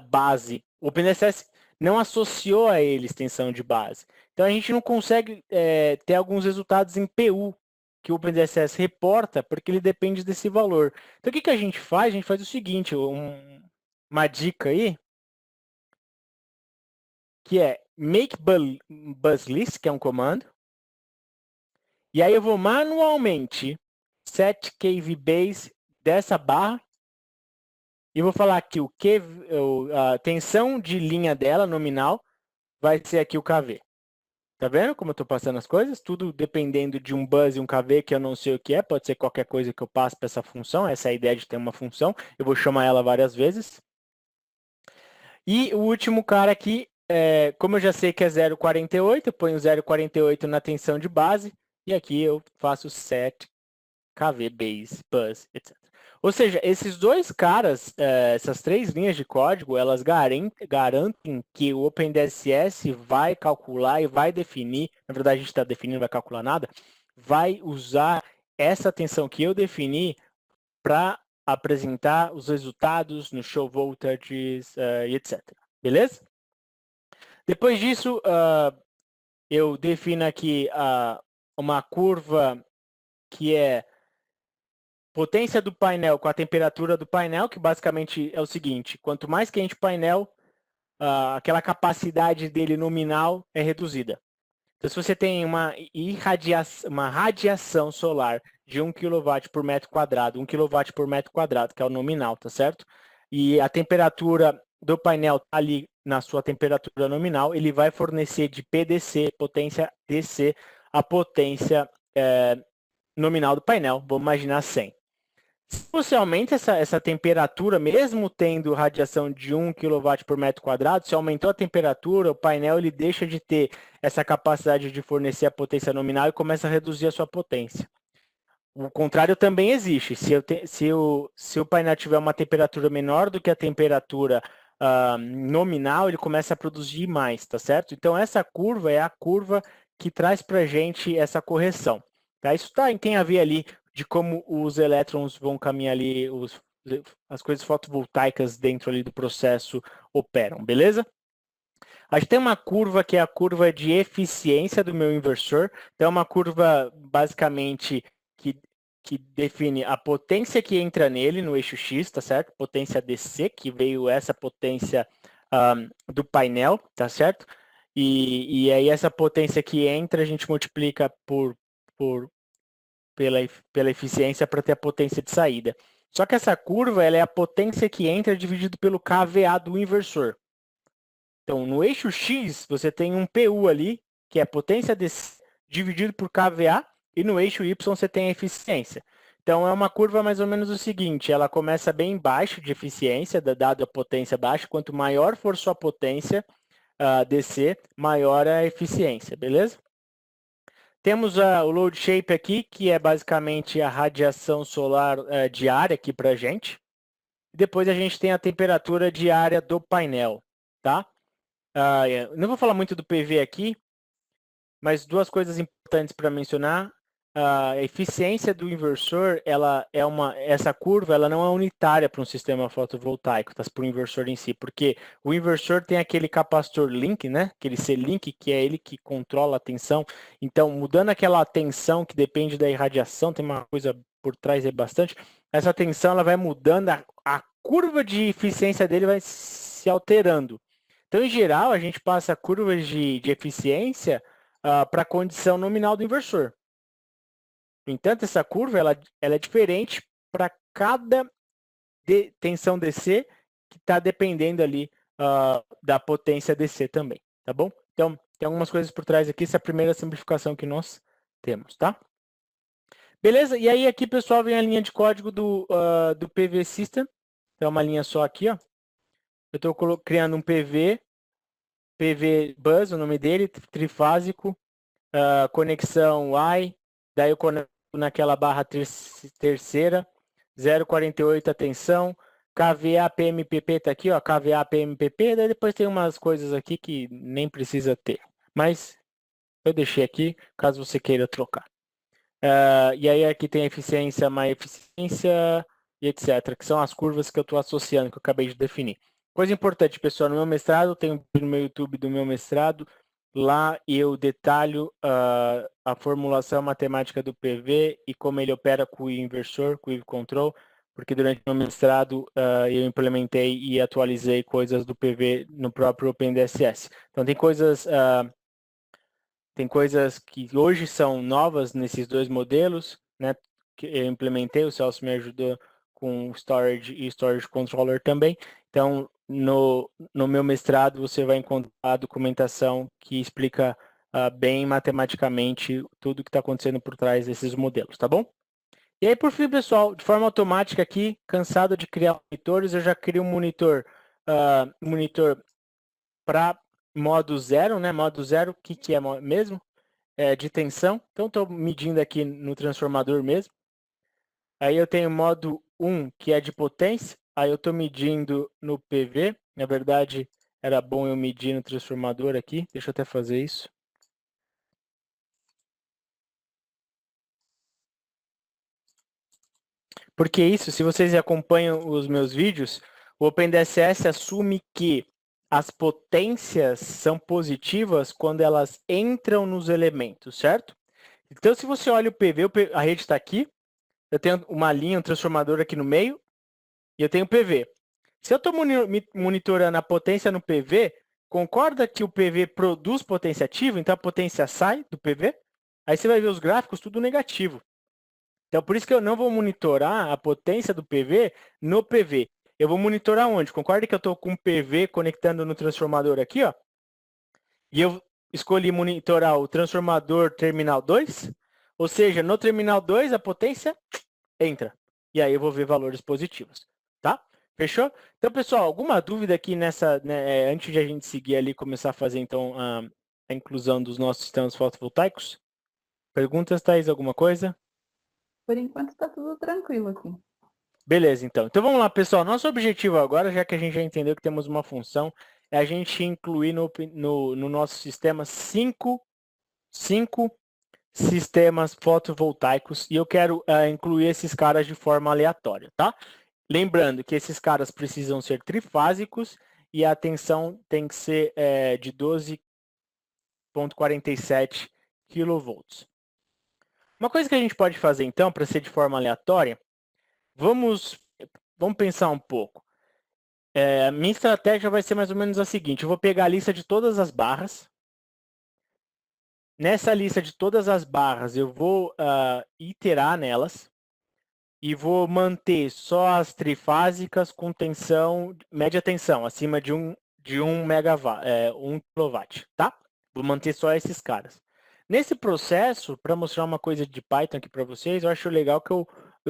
Speaker 3: base. O OpenDSS não associou a eles tensão de base. Então, a gente não consegue ter alguns resultados em PU, que o OpenDSS reporta, porque ele depende desse valor. Então, o que a gente faz? A gente faz o seguinte, uma dica aí, que é make bus list, que é um comando. E aí eu vou manualmente set kV base dessa barra e vou falar que a tensão de linha dela, nominal, vai ser aqui o KV. Tá vendo como eu estou passando as coisas? Tudo dependendo de um bus e um KV, que eu não sei o que é. Pode ser qualquer coisa que eu passe para essa função. Essa é a ideia de ter uma função. Eu vou chamar ela várias vezes. E o último cara aqui, como eu já sei que é 0,48, eu ponho 0,48 na tensão de base. E aqui eu faço set KV base, bus, etc. Ou seja, esses dois caras, essas três linhas de código, elas garantem que o OpenDSS vai calcular e vai definir, na verdade a gente está definindo, não vai calcular nada, vai usar essa tensão que eu defini para apresentar os resultados no show voltages e etc. Beleza? Depois disso, eu defino aqui uma curva que é potência do painel com a temperatura do painel, que basicamente é o seguinte, quanto mais quente o painel, aquela capacidade dele nominal é reduzida. Então, se você tem uma radiação solar de 1 kW por metro quadrado, 1 kW por metro quadrado, que é o nominal, tá certo? E a temperatura do painel está ali na sua temperatura nominal, ele vai fornecer de PDC, potência DC, a potência nominal do painel, vamos imaginar 100. Se você aumenta essa temperatura, mesmo tendo radiação de 1 kW por metro quadrado, se aumentou a temperatura, o painel ele deixa de ter essa capacidade de fornecer a potência nominal e começa a reduzir a sua potência. O contrário também existe. Se o painel tiver uma temperatura menor do que a temperatura nominal, ele começa a produzir mais, tá certo? Então, essa curva é a curva que traz para a gente essa correção. Tá? Isso tem a ver ali de como os elétrons vão caminhar ali, as coisas fotovoltaicas dentro ali do processo operam, beleza? A gente tem uma curva que é a curva de eficiência do meu inversor. Então, é uma curva basicamente que define a potência que entra nele no eixo X, tá certo? Potência DC, que veio essa potência do painel, tá certo? E aí essa potência que entra, a gente multiplica pela eficiência para ter a potência de saída. Só que essa curva ela é a potência que entra dividido pelo KVA do inversor. Então, no eixo X, você tem um PU ali, que é a potência dividido por KVA, e no eixo Y você tem a eficiência. Então, é uma curva mais ou menos o seguinte, ela começa bem baixo de eficiência, dado a potência baixa, quanto maior for sua potência DC, maior a eficiência, beleza? Temos o load shape aqui, que é basicamente a radiação solar diária aqui para a gente. Depois a gente tem a temperatura diária do painel, tá? Não vou falar muito do PV aqui, mas duas coisas importantes para mencionar. A eficiência do inversor, essa curva, ela não é unitária para um sistema fotovoltaico, tá? Para o inversor em si, porque o inversor tem aquele capacitor link, né? Aquele C-link, que é ele que controla a tensão. Então, mudando aquela tensão que depende da irradiação, tem uma coisa por trás aí bastante, essa tensão ela vai mudando, a curva de eficiência dele vai se alterando. Então, em geral, a gente passa curvas de eficiência para a condição nominal do inversor. No entanto, essa curva ela é diferente para cada tensão DC que está dependendo ali da potência DC também, tá bom? Então, tem algumas coisas por trás aqui, essa é a primeira simplificação que nós temos, tá? Beleza? E aí aqui, pessoal, vem a linha de código do PV System. Então, uma linha só aqui, ó. Eu estou criando um PV Bus, o nome dele, trifásico, conexão Y, daí eu conecto naquela barra terceira, 0,48, atenção, KVA PMPP tá aqui, ó, KVA PMPP, daí depois tem umas coisas aqui que nem precisa ter, mas eu deixei aqui, caso você queira trocar. E aí aqui tem eficiência, má eficiência e etc, que são as curvas que eu estou associando, que eu acabei de definir. Coisa importante, pessoal, no meu mestrado, tem um vídeo no meu YouTube do meu mestrado, lá eu detalho a formulação matemática do PV e como ele opera com o inversor, com o Wave Control, porque durante o meu mestrado eu implementei e atualizei coisas do PV no próprio OpenDSS. Então tem coisas que hoje são novas nesses dois modelos, né? Que eu implementei, o Celso me ajudou com Storage e Storage Controller também. Então, no meu mestrado, você vai encontrar a documentação que explica bem matematicamente tudo que está acontecendo por trás desses modelos, tá bom? E aí, por fim, pessoal, de forma automática aqui, cansado de criar monitores, eu já crio um monitor para modo zero, né? Modo zero, o que é mesmo? De tensão. Então, estou medindo aqui no transformador mesmo. Aí eu tenho modo 1, que é de potência. Aí eu estou medindo no PV. Na verdade, era bom eu medir no transformador aqui. Deixa eu até fazer isso. Porque isso, se vocês acompanham os meus vídeos, o OpenDSS assume que as potências são positivas quando elas entram nos elementos, certo? Então, se você olha o PV, a rede está aqui, eu tenho uma linha, um transformador aqui no meio, e eu tenho o PV. Se eu estou monitorando a potência no PV, concorda que o PV produz potência ativa, então a potência sai do PV? Aí você vai ver os gráficos tudo negativo. Então, por isso que eu não vou monitorar a potência do PV no PV. Eu vou monitorar onde? Concorda que eu estou com o PV conectando no transformador aqui, ó? E eu escolhi monitorar o transformador terminal 2. Ou seja, no terminal 2, a potência entra. E aí eu vou ver valores positivos, tá? Fechou? Então, pessoal, alguma dúvida aqui nessa, né, antes de a gente seguir ali, começar a fazer, então, a inclusão dos nossos sistemas fotovoltaicos? Perguntas, Thaís, alguma coisa?
Speaker 4: Por enquanto está tudo tranquilo aqui.
Speaker 3: Beleza, então. Então vamos lá, pessoal. Nosso objetivo agora, já que a gente já entendeu que temos uma função, é a gente incluir no nosso sistema cinco sistemas fotovoltaicos e eu quero incluir esses caras de forma aleatória, tá? Lembrando que esses caras precisam ser trifásicos e a tensão tem que ser de 12,47 kV. Uma coisa que a gente pode fazer, então, para ser de forma aleatória, vamos pensar um pouco. A minha estratégia vai ser mais ou menos a seguinte. Eu vou pegar a lista de todas as barras. Nessa lista de todas as barras, eu vou iterar nelas. E vou manter só as trifásicas com tensão, média tensão, acima de 1 kW, tá? Vou manter só esses caras. Nesse processo, para mostrar uma coisa de Python aqui para vocês, eu acho legal que eu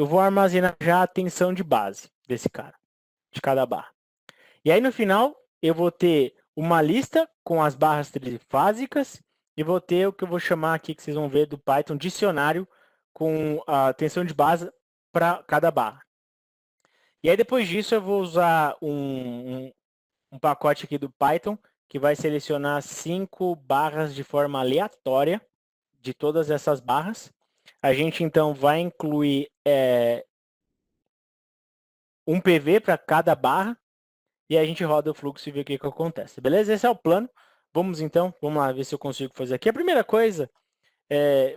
Speaker 3: vou armazenar já a tensão de base desse cara, de cada barra. E aí no final, eu vou ter uma lista com as barras trifásicas e vou ter o que eu vou chamar aqui, que vocês vão ver do Python, dicionário com a tensão de base para cada barra. E aí depois disso eu vou usar um pacote aqui do Python que vai selecionar 5 barras de forma aleatória de todas essas barras. A gente então vai incluir um PV para cada barra e a gente roda o fluxo e vê o que acontece. Beleza? Esse é o plano. Vamos lá ver se eu consigo fazer aqui. A primeira coisa,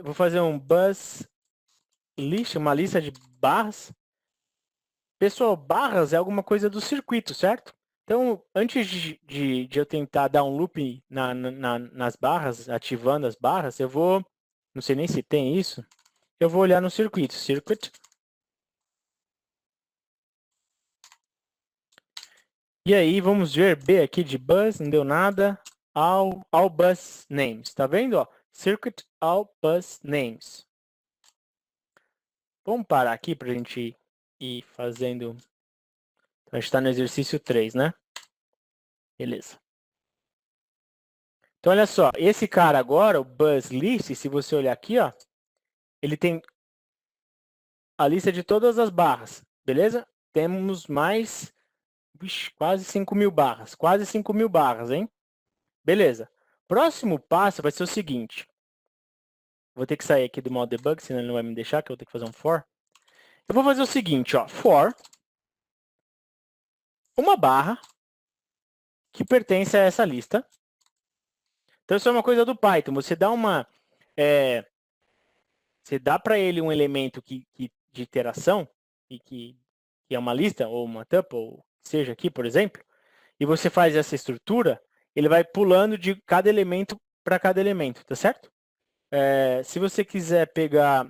Speaker 3: vou fazer um bus list, uma lista de barras. Pessoal, barras é alguma coisa do circuito, certo? Então, antes de eu tentar dar um loop nas barras, ativando as barras, eu vou, não sei nem se tem isso, eu vou olhar no circuito, circuit. E aí, vamos ver B aqui de bus, não deu nada, all bus names, tá vendo? Ó? Circuit all bus names. Vamos parar aqui para a gente ir fazendo. A gente está no exercício 3, né? Beleza. Então, olha só. Esse cara agora, o bus list, se você olhar aqui, ó, ele tem a lista de todas as barras, beleza? Temos mais quase 5.000 barras, quase 5.000 barras, hein? Beleza. Próximo passo vai ser o seguinte. Vou ter que sair aqui do modo debug, senão ele não vai me deixar, que eu vou ter que fazer um for. Eu vou fazer o seguinte, ó, for uma barra que pertence a essa lista. Então, isso é uma coisa do Python. Você dá você dá para ele um elemento de iteração, e que é uma lista, ou uma tuple, ou seja aqui, por exemplo, e você faz essa estrutura, ele vai pulando de cada elemento para cada elemento, tá certo? Se você quiser pegar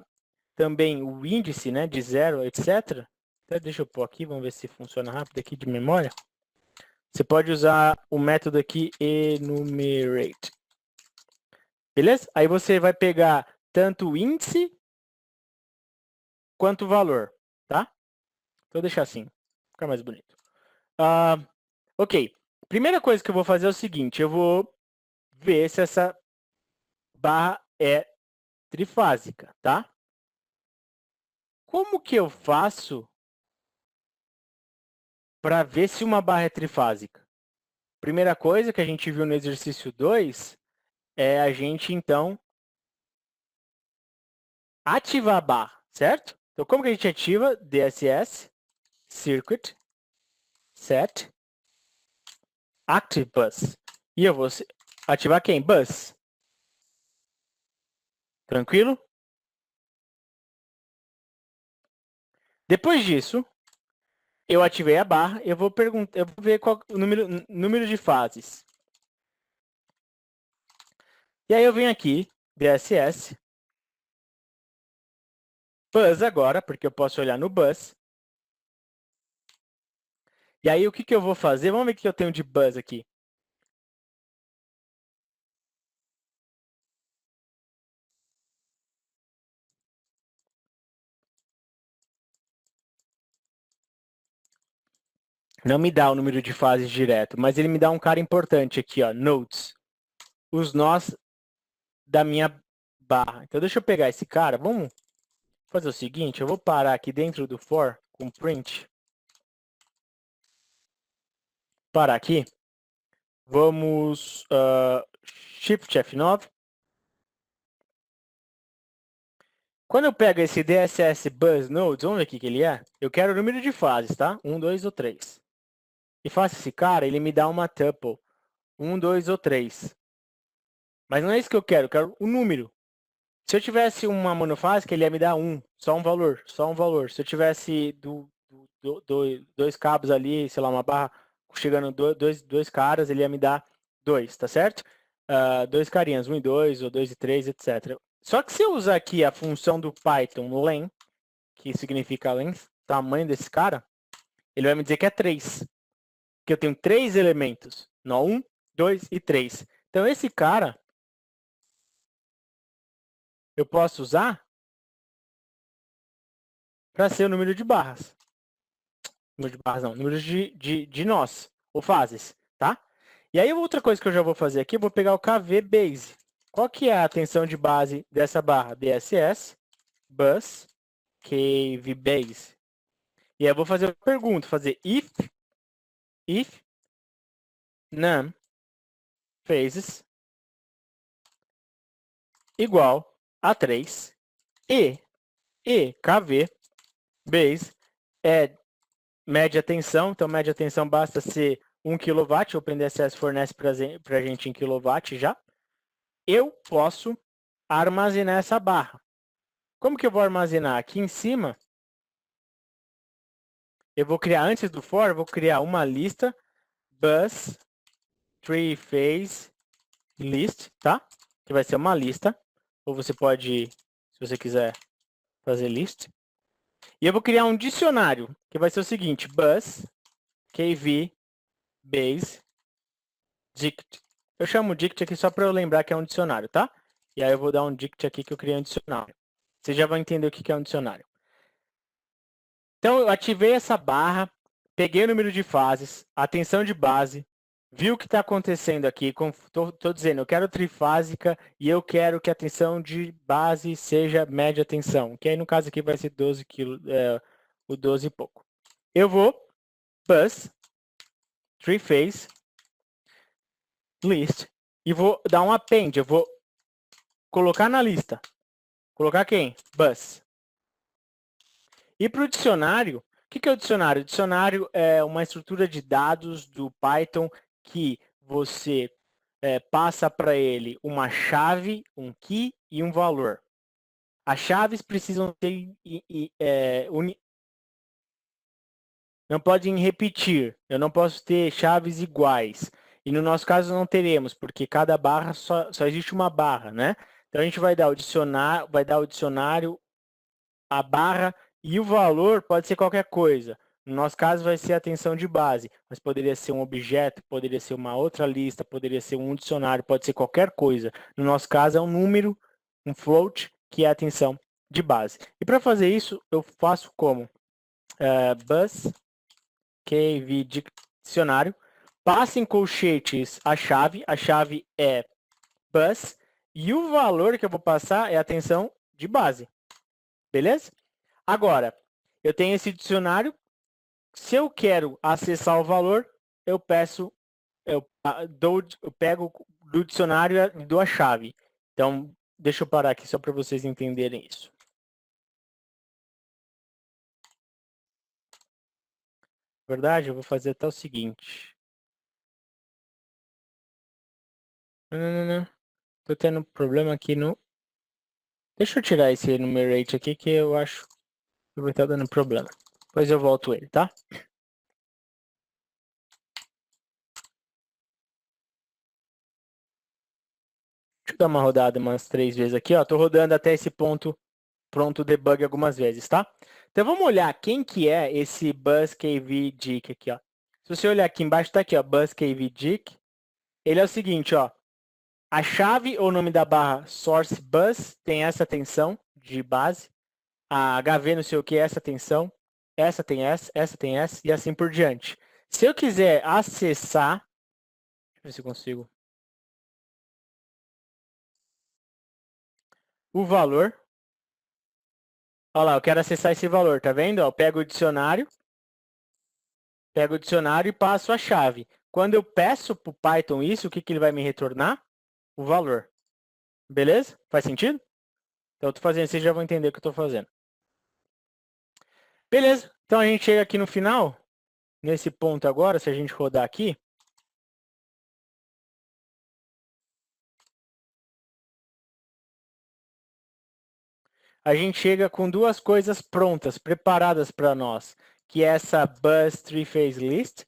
Speaker 3: também o índice, né, de 0, etc. Até deixa eu pôr aqui, vamos ver se funciona rápido aqui de memória. Você pode usar o método aqui enumerate. Beleza? Aí você vai pegar tanto o índice quanto o valor, tá? Então, vou deixar assim, ficar mais bonito. Ok. Primeira coisa que eu vou fazer é o seguinte, eu vou ver se essa barra é trifásica, tá? Como que eu faço para ver se uma barra é trifásica? Primeira coisa que a gente viu no exercício 2 é a gente, então, ativar a barra, certo? Então, como que a gente ativa? DSS, circuit, set, active bus. E eu vou ativar quem? Bus. Tranquilo? Depois disso, eu ativei a barra, eu vou ver qual o número de fases. E aí eu venho aqui, DSS, bus agora, porque eu posso olhar no bus. E aí o que eu vou fazer? Vamos ver o que eu tenho de bus aqui. Não me dá o número de fases direto, mas ele me dá um cara importante aqui, ó, nodes. Os nós da minha barra. Então, deixa eu pegar esse cara. Vamos fazer o seguinte, eu vou parar aqui dentro do for com print. Parar aqui. Vamos Shift F9. Quando eu pego esse DSS Bus Nodes, vamos ver o que ele é? Eu quero o número de fases, tá? 1, 2 ou 3. E faço esse cara, ele me dá uma tuple. 1, 2 ou 3. Mas não é isso que eu quero o número. Se eu tivesse uma monofásica, ele ia me dar 1, só um valor, só um valor. Se eu tivesse dois cabos ali, sei lá, uma barra chegando dois caras, ele ia me dar 2, tá certo? Dois carinhas, 1 e 2, ou 2 e 3, etc. Só que se eu usar aqui a função do Python len, que significa length, tamanho desse cara, ele vai me dizer que é 3. Que eu tenho 3 elementos, não 1, 2 e 3. Então esse cara eu posso usar para ser o número de barras. Número de barras não, número de nós, ou fases, tá? E aí outra coisa que eu já vou fazer aqui, eu vou pegar o KV base. Qual que é a tensão de base dessa barra? DSS, bus, KV base. E aí eu vou fazer uma pergunta, fazer if num phases igual a 3 e KV base é média tensão, então média tensão basta ser 1 kW, o OpenDSS fornece para a gente em kW já. Eu posso armazenar essa barra. Como que eu vou armazenar? Aqui em cima, eu vou criar, antes do for, eu vou criar uma lista bus tree phase list, tá? Que vai ser uma lista, ou você pode, se você quiser, fazer list. E eu vou criar um dicionário, que vai ser o seguinte, bus kv base dict. Eu chamo dict aqui só para eu lembrar que é um dicionário, tá? E aí eu vou dar um dict aqui que eu criei um dicionário. Você já vai entender o que é um dicionário. Então, eu ativei essa barra, peguei o número de fases, a tensão de base, Viu o que está acontecendo aqui? Estou dizendo, eu quero trifásica e eu quero que a tensão de base seja média tensão, que aí no caso aqui vai ser 12 kg, o 12 e pouco. Eu vou bus, three-phase, list, e vou dar um append, eu vou colocar na lista. Colocar quem? Bus. E para o dicionário, o que é o dicionário? O dicionário é uma estrutura de dados do Python que você passa para ele uma chave, um key e um valor. As chaves precisam ter não podem repetir. Eu não posso ter chaves iguais. E no nosso caso não teremos, porque cada barra só existe uma barra, né? Então a gente vai dar o dicionário, a barra e o valor pode ser qualquer coisa. No nosso caso vai ser a tensão de base, mas poderia ser um objeto, poderia ser uma outra lista, poderia ser um dicionário, pode ser qualquer coisa. No nosso caso é um número, um float, que é a tensão de base. E para fazer isso, eu faço como? Bus kv dicionário, passa em colchetes a chave é bus, e o valor que eu vou passar é a tensão de base. Beleza? Agora, eu tenho esse dicionário. Se eu quero acessar o valor, eu pego do dicionário e dou a chave. Então, deixa eu parar aqui só para vocês entenderem isso. Na verdade, eu vou fazer até o seguinte. Não. Tô tendo problema aqui no... Deixa eu tirar esse enumerate aqui que eu acho que vai estar dando problema. Depois eu volto ele, tá? Deixa eu dar uma rodada umas 3 vezes aqui, ó. Tô rodando até esse ponto pronto o debug algumas vezes, tá? Então vamos olhar quem que é esse BuzzKVDict aqui, ó. Se você olhar aqui embaixo, tá aqui, ó, BuzzKVDict. Ele é o seguinte, ó. A chave ou nome da barra source bus tem essa tensão de base. A HV não sei o que, essa tensão. Essa tem essa tem essa e assim por diante. Se eu quiser acessar, deixa eu ver se eu consigo. O valor. Olha lá, eu quero acessar esse valor, tá vendo? Eu pego o dicionário e passo a chave. Quando eu peço para o Python isso, o que ele vai me retornar? O valor. Beleza? Faz sentido? Então, eu estou fazendo, vocês já vão entender o que eu estou fazendo. Beleza, então a gente chega aqui no final, nesse ponto agora, se a gente rodar aqui. A gente chega com duas coisas prontas, preparadas para nós, que é essa Buzz Three-Phase List.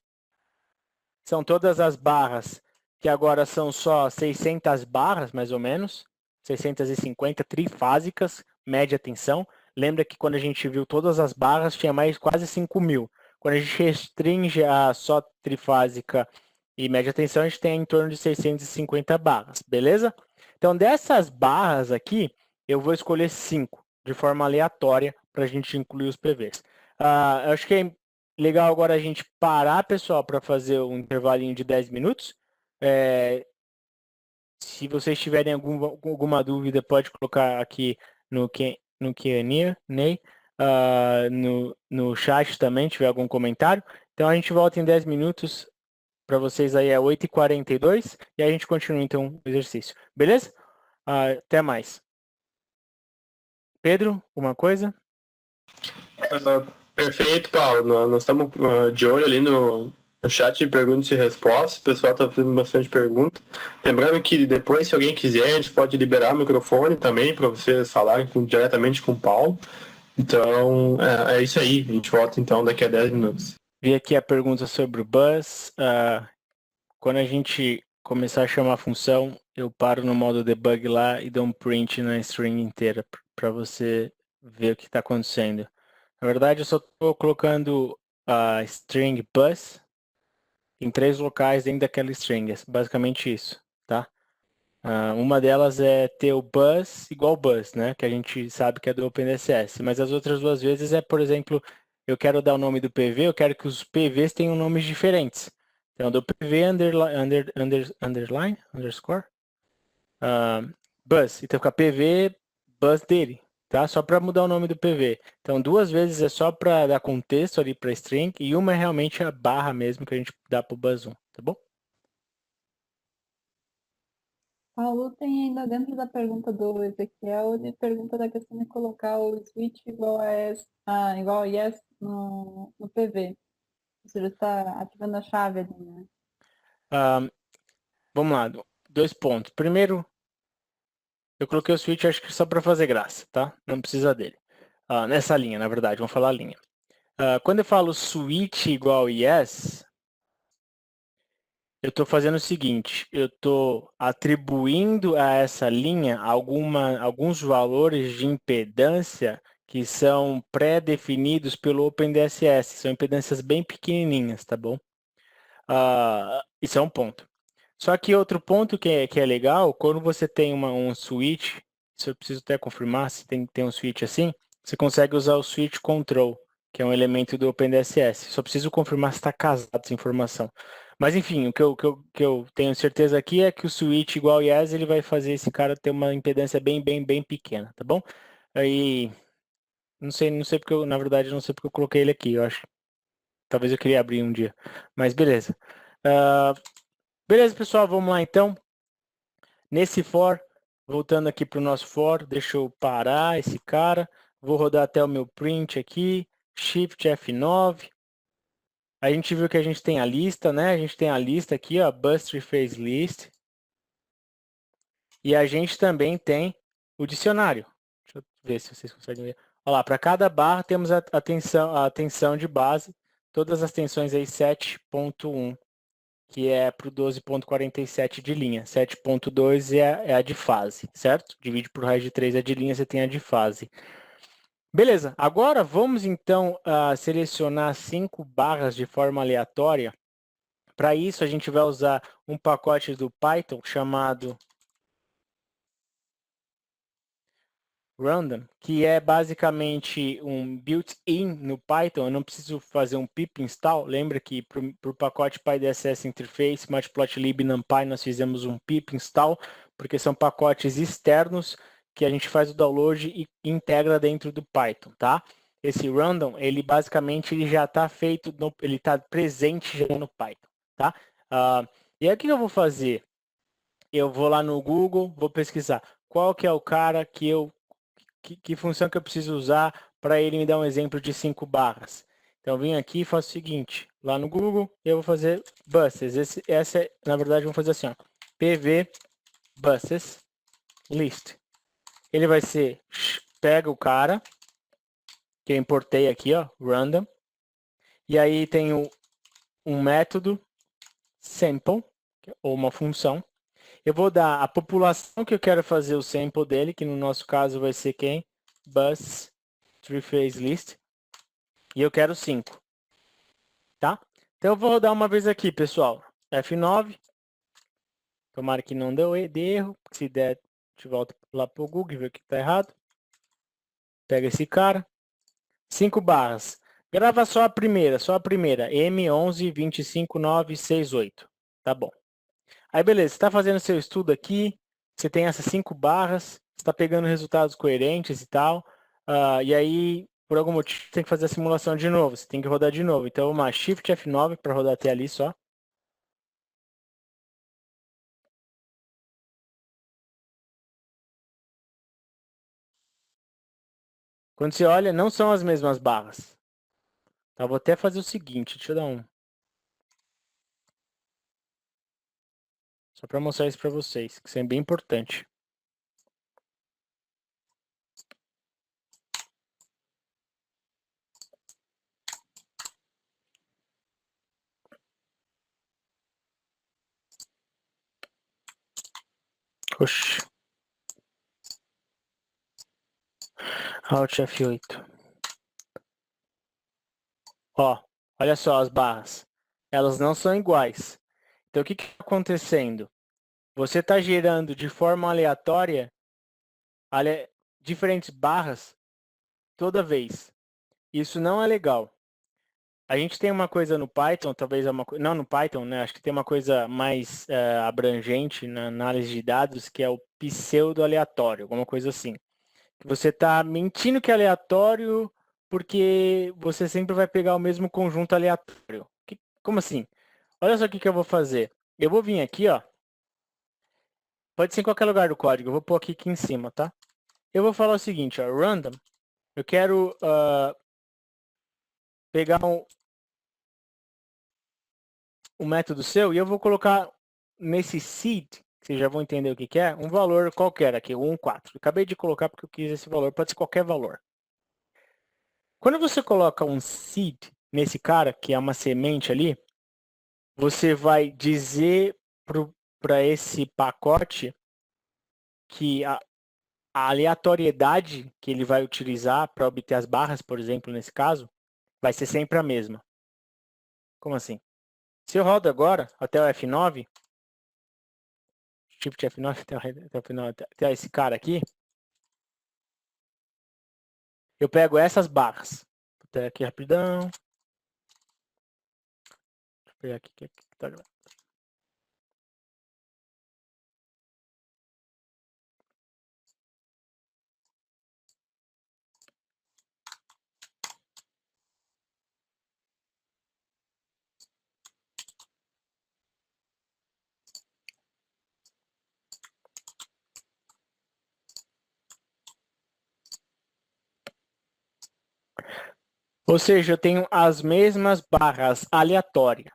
Speaker 3: São todas as barras, que agora são só 600 barras, mais ou menos, 650 trifásicas, média tensão. Lembra que quando a gente viu todas as barras, tinha mais quase 5.000. Quando a gente restringe a só trifásica e média tensão, a gente tem em torno de 650 barras, beleza? Então, dessas barras aqui, eu vou escolher 5, de forma aleatória, para a gente incluir os PVs. Eu acho que é legal agora a gente parar, pessoal, para fazer um intervalinho de 10 minutos. Se vocês tiverem alguma dúvida, pode colocar aqui no Q&A, no chat também, tiver algum comentário. Então a gente volta em 10 minutos, para vocês aí é 8h42, e a gente continua então o exercício. Beleza? Até mais. Pedro, alguma coisa?
Speaker 2: Perfeito, Paulo. Nós estamos de olho ali no chat de perguntas e respostas. O pessoal está fazendo bastante pergunta. Lembrando que depois, se alguém quiser, a gente pode liberar o microfone também para vocês falarem diretamente com o Paulo. Então, é isso aí. A gente volta então daqui a 10 minutos.
Speaker 3: Vi aqui a pergunta sobre o bus. Quando a gente começar a chamar a função, eu paro no modo debug lá e dou um print na string inteira para você ver o que está acontecendo. Na verdade, eu só estou colocando a string bus em 3 locais dentro daquela string. É basicamente isso, tá? Uma delas é ter o bus igual bus, né? Que a gente sabe que é do OpenDSS. Mas as outras 2 vezes é, por exemplo, eu quero dar o nome do PV, eu quero que os PVs tenham nomes diferentes. Então, eu dou PV underscore, bus. Então, fica PV bus dele, tá? Só para mudar o nome do PV. Então, 2 vezes é só para dar contexto ali para string e uma é realmente a barra mesmo que a gente dá para o bus1, tá bom?
Speaker 4: Paulo tem ainda dentro da pergunta do Ezequiel, ele pergunta da questão de colocar o switch igual a yes no PV. Ou seja, está ativando a chave ali, né?
Speaker 3: Vamos lá, 2 pontos. Primeiro, eu coloquei o switch acho que só para fazer graça, tá? Não precisa dele. Nessa linha, na verdade, vamos falar a linha. Quando eu falo switch igual yes, eu estou fazendo o seguinte, eu estou atribuindo a essa linha alguns valores de impedância que são pré-definidos pelo OpenDSS. São impedâncias bem pequenininhas, tá bom? Isso é um ponto. Só que outro ponto que é legal, quando você tem um switch, isso eu preciso até confirmar, se tem um switch assim, você consegue usar o switch control, que é um elemento do OpenDSS. Só preciso confirmar se está casado essa informação. Mas enfim, o que eu tenho certeza aqui é que o switch igual yes, ele vai fazer esse cara ter uma impedância bem pequena, tá bom? Aí, não sei porque na verdade, não sei porque eu coloquei ele aqui, eu acho. Talvez eu queria abrir um dia, mas beleza. Beleza, pessoal, vamos lá então. Nesse for, voltando aqui para o nosso for, deixa eu parar esse cara. Vou rodar até o meu print aqui, Shift F9. A gente viu que a gente tem a lista, né? A gente tem a lista aqui, ó, Bus Phase List. E a gente também tem o dicionário. Deixa eu ver se vocês conseguem ver. Olha lá, para cada barra temos a tensão de base, todas as tensões aí 7.1. Que é para o 12.47 de linha. 7.2 é a de fase, certo? Divide por raiz de 3 é de linha, você tem a de fase. Beleza, agora vamos então selecionar 5 barras de forma aleatória. Para isso, a gente vai usar um pacote do Python chamado Random, que é basicamente um built-in no Python. Eu não preciso fazer um pip install. Lembra que para o pacote PyDSS Interface, Matplotlib e NumPy nós fizemos um pip install, porque são pacotes externos que a gente faz o download e integra dentro do Python, tá? Esse Random, ele basicamente ele já está feito, ele está presente já no Python, tá? E aí o que eu vou fazer? Eu vou lá no Google, vou pesquisar qual que é o cara que função que eu preciso usar para ele me dar um exemplo de 5 barras. Então, eu vim aqui e faço o seguinte, lá no Google, eu vou fazer buses. Na verdade, vamos fazer assim, ó, pv buses list. Ele vai ser, pega o cara, que eu importei aqui, ó, random, e aí tem um método sample, ou uma função. Eu vou dar a população que eu quero fazer o sample dele, que no nosso caso vai ser quem? Bus Phase List. E eu quero 5. Tá? Então eu vou rodar uma vez aqui, pessoal. F9. Tomara que não deu erro. Se der, a gente volta lá pro Google e vê o que está errado. Pega esse cara. 5 barras. Grava só a primeira, M11-25-968. Tá bom. Aí beleza, você está fazendo seu estudo aqui, você tem essas 5 barras, você está pegando resultados coerentes e tal, e aí, por algum motivo, você tem que fazer a simulação de novo, você tem que rodar de novo. Então, uma Shift F9 para rodar até ali só. Quando você olha, não são as mesmas barras. Tá, vou até fazer o seguinte, deixa eu dar um... Só para mostrar isso para vocês, que isso é bem importante. Oxi. Alt F8. Ó, olha só as barras. Elas não são iguais. Então, o que está acontecendo? Você está gerando de forma aleatória diferentes barras toda vez. Isso não é legal. A gente tem uma coisa no Python, talvez é uma coisa, não no Python, né? Acho que tem uma coisa mais abrangente na análise de dados, que é o pseudo aleatório, alguma coisa assim. Que você está mentindo que é aleatório porque você sempre vai pegar o mesmo conjunto aleatório. Como assim? Olha só o que eu vou fazer. Eu vou vir aqui, ó. Pode ser em qualquer lugar do código. Eu vou pôr aqui em cima, tá? Eu vou falar o seguinte, ó. Random. Eu quero pegar um método seu e eu vou colocar nesse seed, que vocês já vão entender o que é, um valor qualquer aqui, 1, 4. Eu acabei de colocar porque eu quis esse valor, pode ser qualquer valor. Quando você coloca um seed nesse cara, que é uma semente ali, você vai dizer para esse pacote que a aleatoriedade que ele vai utilizar para obter as barras, por exemplo, nesse caso, vai ser sempre a mesma. Como assim? Se eu rodo agora até o F9, Shift F9 até o final, até esse cara aqui, eu pego essas barras. Vou até aqui rapidão. Deixa eu pegar aqui que tá gravando. Ou seja, eu tenho as mesmas barras aleatórias.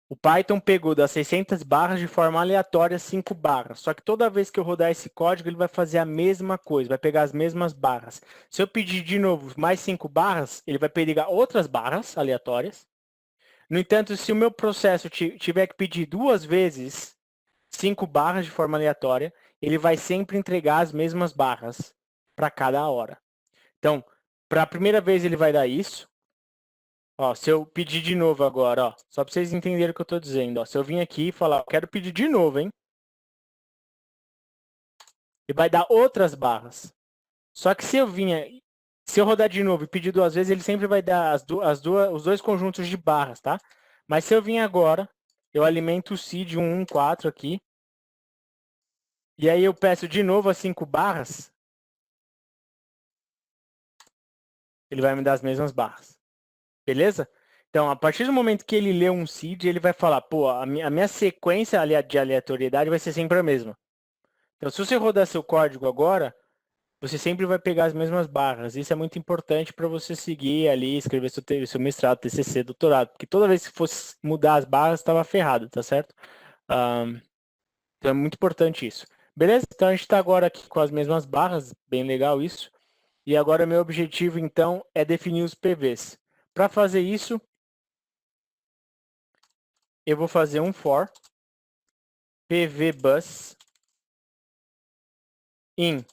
Speaker 3: O Python pegou das 600 barras de forma aleatória 5 barras. Só que toda vez que eu rodar esse código, ele vai fazer a mesma coisa, vai pegar as mesmas barras. Se eu pedir de novo mais 5 barras, ele vai pegar outras barras aleatórias. No entanto, se o meu processo tiver que pedir 2 vezes 5 barras de forma aleatória, ele vai sempre entregar as mesmas barras para cada hora. Então, para a primeira vez ele vai dar isso. Ó, se eu pedir de novo agora, ó, só para vocês entenderem o que eu estou dizendo. Ó, se eu vim aqui e falar, quero pedir de novo, hein? Ele vai dar outras barras. Só que se eu rodar de novo e pedir 2 vezes, ele sempre vai dar os dois conjuntos de barras, tá? Mas se eu vim agora, eu alimento o seed 1, 4 aqui. E aí eu peço de novo as 5 barras. Ele vai me dar as mesmas barras. Beleza? Então, a partir do momento que ele lê um seed, ele vai falar, pô, a minha sequência de aleatoriedade vai ser sempre a mesma. Então, se você rodar seu código agora, você sempre vai pegar as mesmas barras. Isso é muito importante para você seguir ali, escrever seu mestrado, TCC, doutorado. Porque toda vez que fosse mudar as barras, estava ferrado, tá certo? Então, é muito importante isso. Beleza? Então, a gente está agora aqui com as mesmas barras. Bem legal isso. E agora, meu objetivo, então, é definir os PVs. Para fazer isso, eu vou fazer um for pvbus in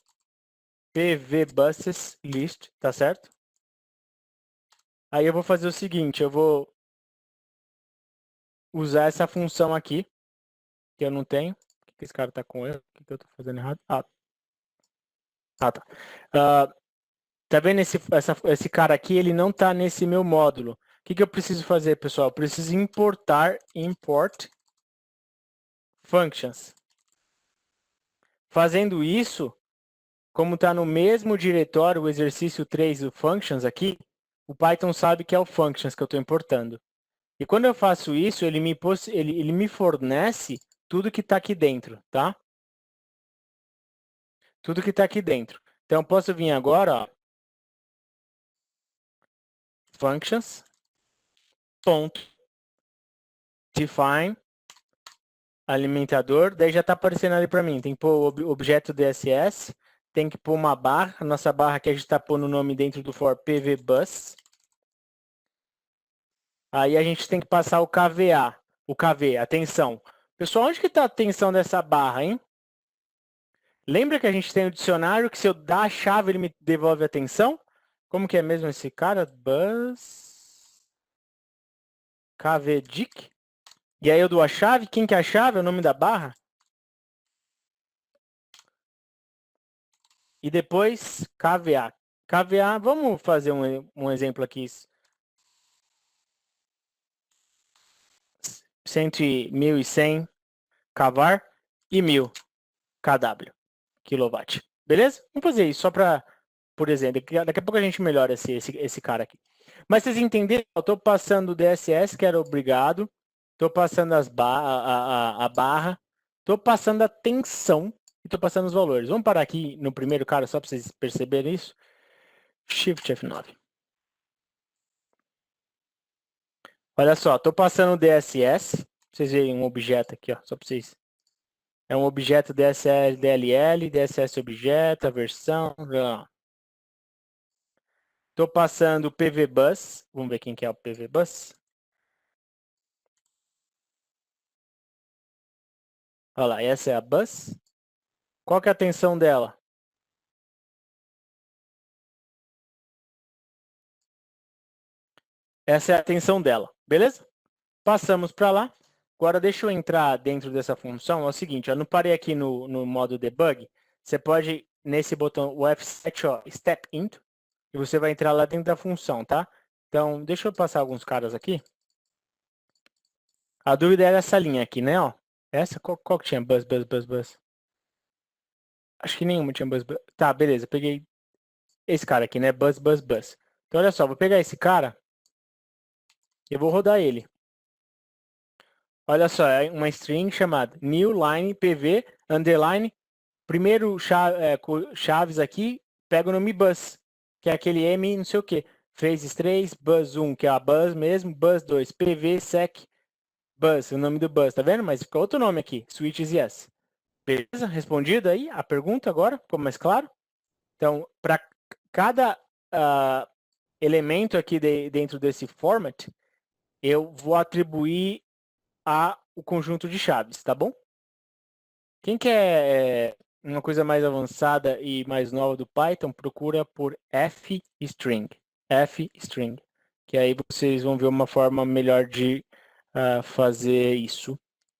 Speaker 3: pvbuses list, tá certo? Aí eu vou fazer o seguinte, eu vou usar essa função aqui, que eu não tenho. Por que esse cara tá com erro? O que eu tô fazendo errado? Tá. Tá vendo esse cara aqui? Ele não tá nesse meu módulo. O que eu preciso fazer, pessoal? Eu preciso importar import functions. Fazendo isso, como está no mesmo diretório, o exercício 3 do functions aqui, o Python sabe que é o functions que eu estou importando. E quando eu faço isso, ele me fornece tudo que está aqui dentro, tá? Tudo que está aqui dentro. Então, eu posso vir agora, ó, functions, ponto, define, alimentador, daí já está aparecendo ali para mim. Tem que pôr o objeto DSS, tem que pôr uma barra, a nossa barra que a gente está pondo o nome dentro do for pvbus. Aí a gente tem que passar o KVA, o KV, atenção. Pessoal, onde que está a atenção dessa barra, hein? Lembra que a gente tem o dicionário que se eu dar a chave ele me devolve a atenção? Como que é mesmo esse cara? Bus KVDIC. E aí eu dou a chave, quem que é a chave? É o nome da barra? E depois KVA. KVA, vamos fazer um exemplo aqui 1.100 kvar e 1.000 kW, kilowatt. Beleza? Vamos fazer isso só para, por exemplo, daqui a pouco a gente melhora esse cara aqui. Mas vocês entenderam? Eu estou passando o DSS, que era obrigado, estou passando a barra, estou passando a tensão e estou passando os valores. Vamos parar aqui no primeiro cara, só para vocês perceberem isso. Shift F9. Olha só, estou passando o DSS. Vocês verem um objeto aqui, ó, só para vocês. É um objeto DSS DLL, DSS objeto, a versão. Estou passando o PV Bus. Vamos ver quem que é o PV Bus. Olha lá, essa é a bus. Qual que é a tensão dela? Essa é a tensão dela, beleza? Passamos para lá. Agora deixa eu entrar dentro dessa função. É o seguinte, eu não parei aqui no modo debug. Você pode, nesse botão, o F7, ó, Step Into, e você vai entrar lá dentro da função, tá? Então, deixa eu passar alguns caras aqui. A dúvida era essa linha aqui, né? Ó. Essa, qual que tinha? Bus, bus, bus, bus. Acho que nenhuma tinha bus, bus. Tá, beleza. Peguei esse cara aqui, né? Bus, bus, bus. Então, olha só, vou pegar esse cara e eu vou rodar ele. Olha só, é uma string chamada new line pv underline. Primeiro chaves aqui, pega o nome bus, que é aquele M não sei o que. Phases 3, bus 1, que é a bus mesmo, bus 2, pv sec bus, o nome do bus, tá vendo? Mas fica outro nome aqui, switches yes. Beleza? Respondido aí a pergunta agora? Ficou mais claro? Então, para cada elemento aqui dentro desse format, eu vou atribuir o conjunto de chaves, tá bom? Quem quer uma coisa mais avançada e mais nova do Python, procura por fstring. Fstring. Que aí vocês vão ver uma forma melhor de fazer isso.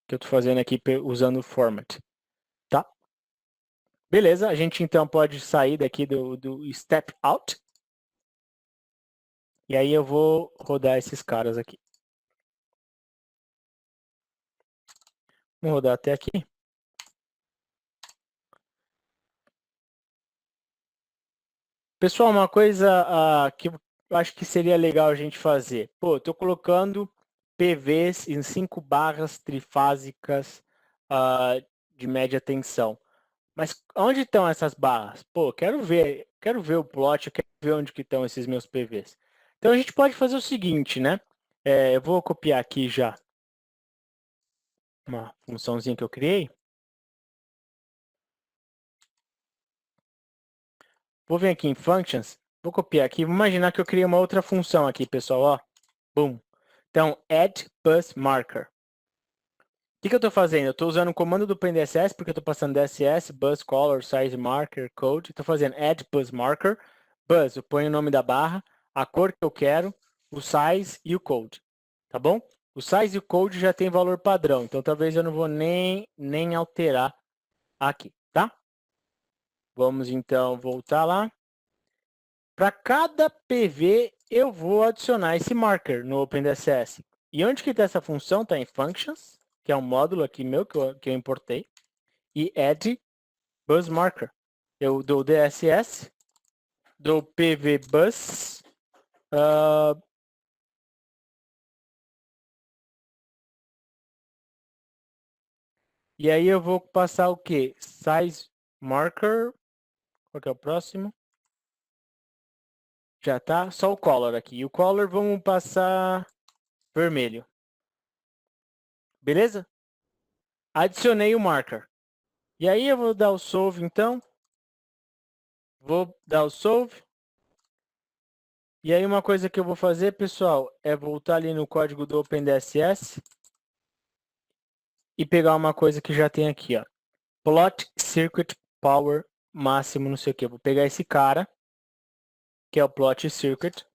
Speaker 3: Que eu estou fazendo aqui usando o format. Tá? Beleza, a gente então pode sair daqui do step out. E aí eu vou rodar esses caras aqui. Vamos rodar até aqui. Pessoal, uma coisa que eu acho que seria legal a gente fazer. Pô, estou colocando PVs em 5 barras trifásicas de média tensão. Mas onde estão essas barras? Pô, quero ver o plot, eu quero ver onde que estão esses meus PVs. Então a gente pode fazer o seguinte, né? Eu vou copiar aqui já uma funçãozinha que eu criei. Vou vir aqui em Functions, vou copiar aqui, vou imaginar que eu criei uma outra função aqui, pessoal, ó. Boom. Então, add bus marker. O que eu estou fazendo? Eu estou usando o comando do PNDSS, porque eu estou passando DSS, bus color, size marker, code. Estou fazendo add bus marker. Bus, eu ponho o nome da barra, a cor que eu quero, o size e o code. Tá bom? O size e o code já tem valor padrão, então talvez eu não vou nem alterar aqui, tá? Vamos então voltar lá. Para cada PV, eu vou adicionar esse marker no OpenDSS. E onde que está essa função? Está em Functions, que é um módulo aqui meu que eu importei. E Add Bus Marker. Eu dou DSS, dou PV Bus. E aí eu vou passar o quê? Size Marker. Qual que é o próximo? Já tá? Só o color aqui. E o color vamos passar vermelho. Beleza? Adicionei o marker. E aí eu vou dar o solve então. Vou dar o solve. E aí uma coisa que eu vou fazer, pessoal, é voltar ali no código do OpenDSS e pegar uma coisa que já tem aqui, ó. Plot Circuit Power máximo, não sei o que. Vou pegar esse cara, que é o Plot Circuit.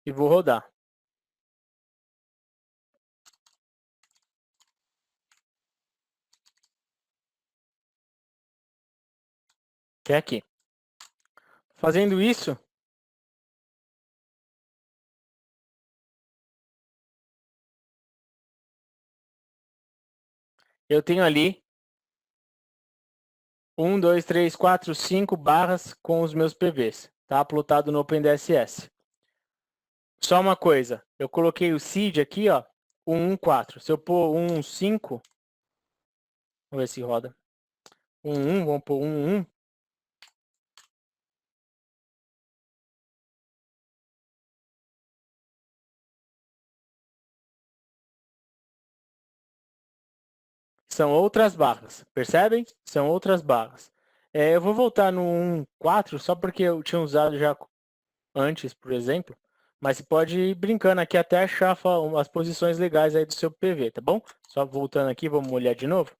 Speaker 3: E vou rodar. Que é aqui. Fazendo isso, eu tenho ali 1, 2, 3, 4, 5 barras com os meus PVs, tá? Plotado no OpenDSS. Só uma coisa, eu coloquei o seed aqui, ó, 1, 1, 4. Se eu pôr 1, 5, vamos ver se roda. 1, 1, vamos pôr 1, 1. São outras barras, percebem? São outras barras. Eu vou voltar no 1, 4, só porque eu tinha usado já antes, por exemplo. Mas você pode ir brincando aqui até achar as posições legais aí do seu PV, tá bom? Só voltando aqui, vamos olhar de novo.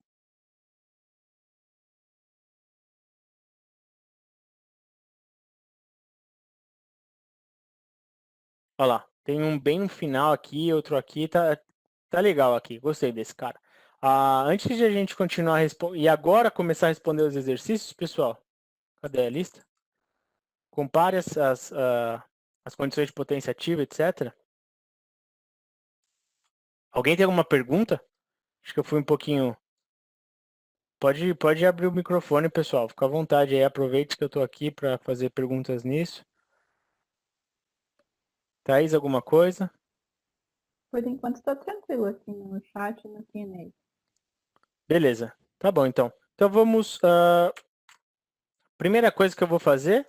Speaker 3: Olha lá, tem um bem no final aqui, outro aqui, tá legal aqui, gostei desse cara. Antes de a gente continuar e agora começar a responder os exercícios, pessoal, cadê a lista? Compare as condições de potência ativa, etc. Alguém tem alguma pergunta? Acho que eu fui um pouquinho... Pode abrir o microfone, pessoal, fica à vontade aí, aproveite que eu estou aqui para fazer perguntas nisso. Thaís, alguma coisa?
Speaker 4: Por enquanto está tranquilo aqui no chat e no Q&A.
Speaker 3: Beleza, tá bom então. Então vamos... primeira coisa que eu vou fazer,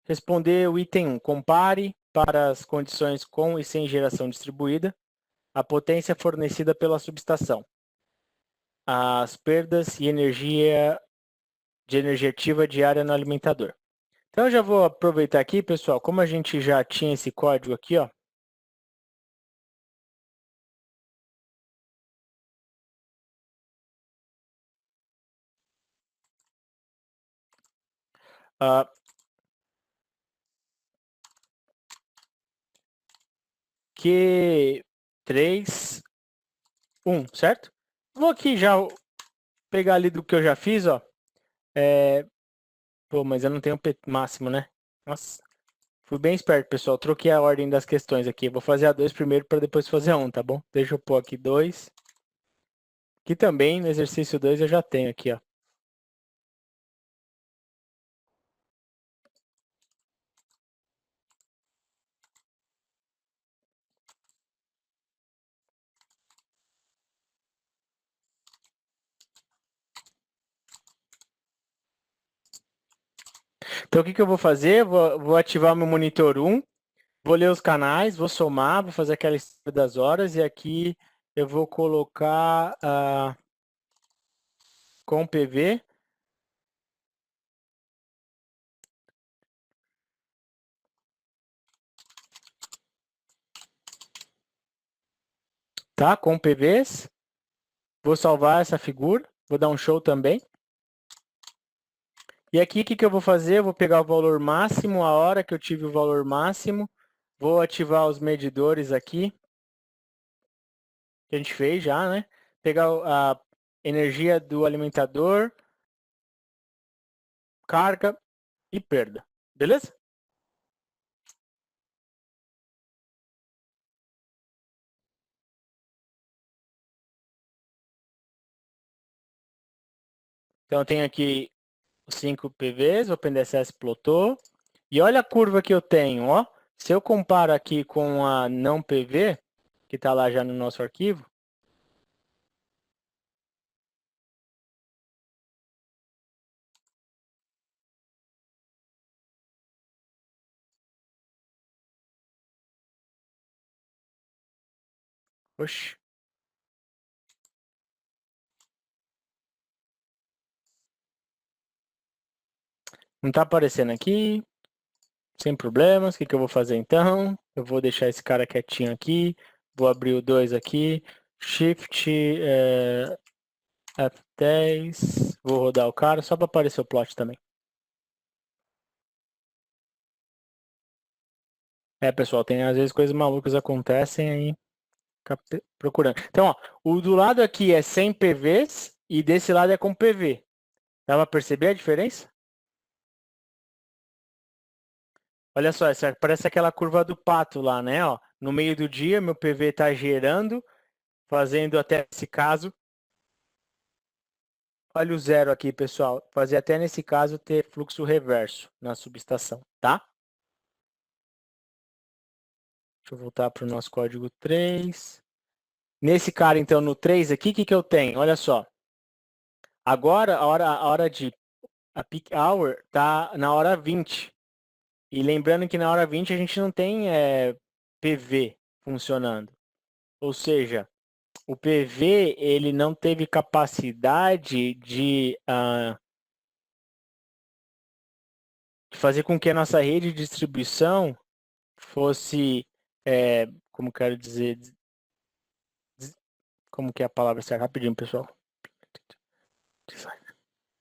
Speaker 3: responder o item 1. Compare para as condições com e sem geração distribuída a potência fornecida pela subestação, as perdas e energia ativa diária no alimentador. Então eu já vou aproveitar aqui, pessoal, como a gente já tinha esse código aqui, ó. Q3, 1, certo? Vou aqui já pegar ali do que eu já fiz, ó. Pô, mas eu não tenho P máximo, né? Nossa, fui bem esperto, pessoal. Troquei a ordem das questões aqui. Vou fazer a 2 primeiro para depois fazer a 1, tá bom? Deixa eu pôr aqui 2. Que também no exercício 2 eu já tenho aqui, ó. Então o que eu vou fazer? Vou ativar o meu monitor 1, vou ler os canais, vou somar, vou fazer aquela história das horas e aqui eu vou colocar com PV. Tá? Com PVs. Vou salvar essa figura, vou dar um show também. E aqui o que eu vou fazer? Eu vou pegar o valor máximo, a hora que eu tive o valor máximo, vou ativar os medidores aqui, que a gente fez já, né? Pegar a energia do alimentador, carga e perda, beleza? Então eu tenho aqui os 5 PVs, o OpenDSS plotou. E olha a curva que eu tenho, ó. Se eu comparo aqui com a não PV, que está lá já no nosso arquivo, oxe. Não está aparecendo aqui. Sem problemas. O que eu vou fazer então? Eu vou deixar esse cara quietinho aqui. Vou abrir o 2 aqui. Shift F10. Vou rodar o cara só para aparecer o plot também. Pessoal, tem às vezes coisas malucas acontecem aí. Procurando. Então, ó, o do lado aqui é sem PVs e desse lado é com PV. Dá para perceber a diferença? Olha só, essa parece aquela curva do pato lá, né? Ó, no meio do dia, meu PV está gerando, fazendo até esse caso. Olha o zero aqui, pessoal. Fazer até nesse caso ter fluxo reverso na subestação, tá? Deixa eu voltar para o nosso código 3. Nesse cara, então, no 3 aqui, o que eu tenho? Olha só. Agora, a peak hour está na hora 20. E lembrando que na hora 20 a gente não tem PV funcionando. Ou seja, o PV ele não teve capacidade de fazer com que a nossa rede de distribuição fosse, como quero dizer, como que é a palavra certa? Rapidinho, pessoal.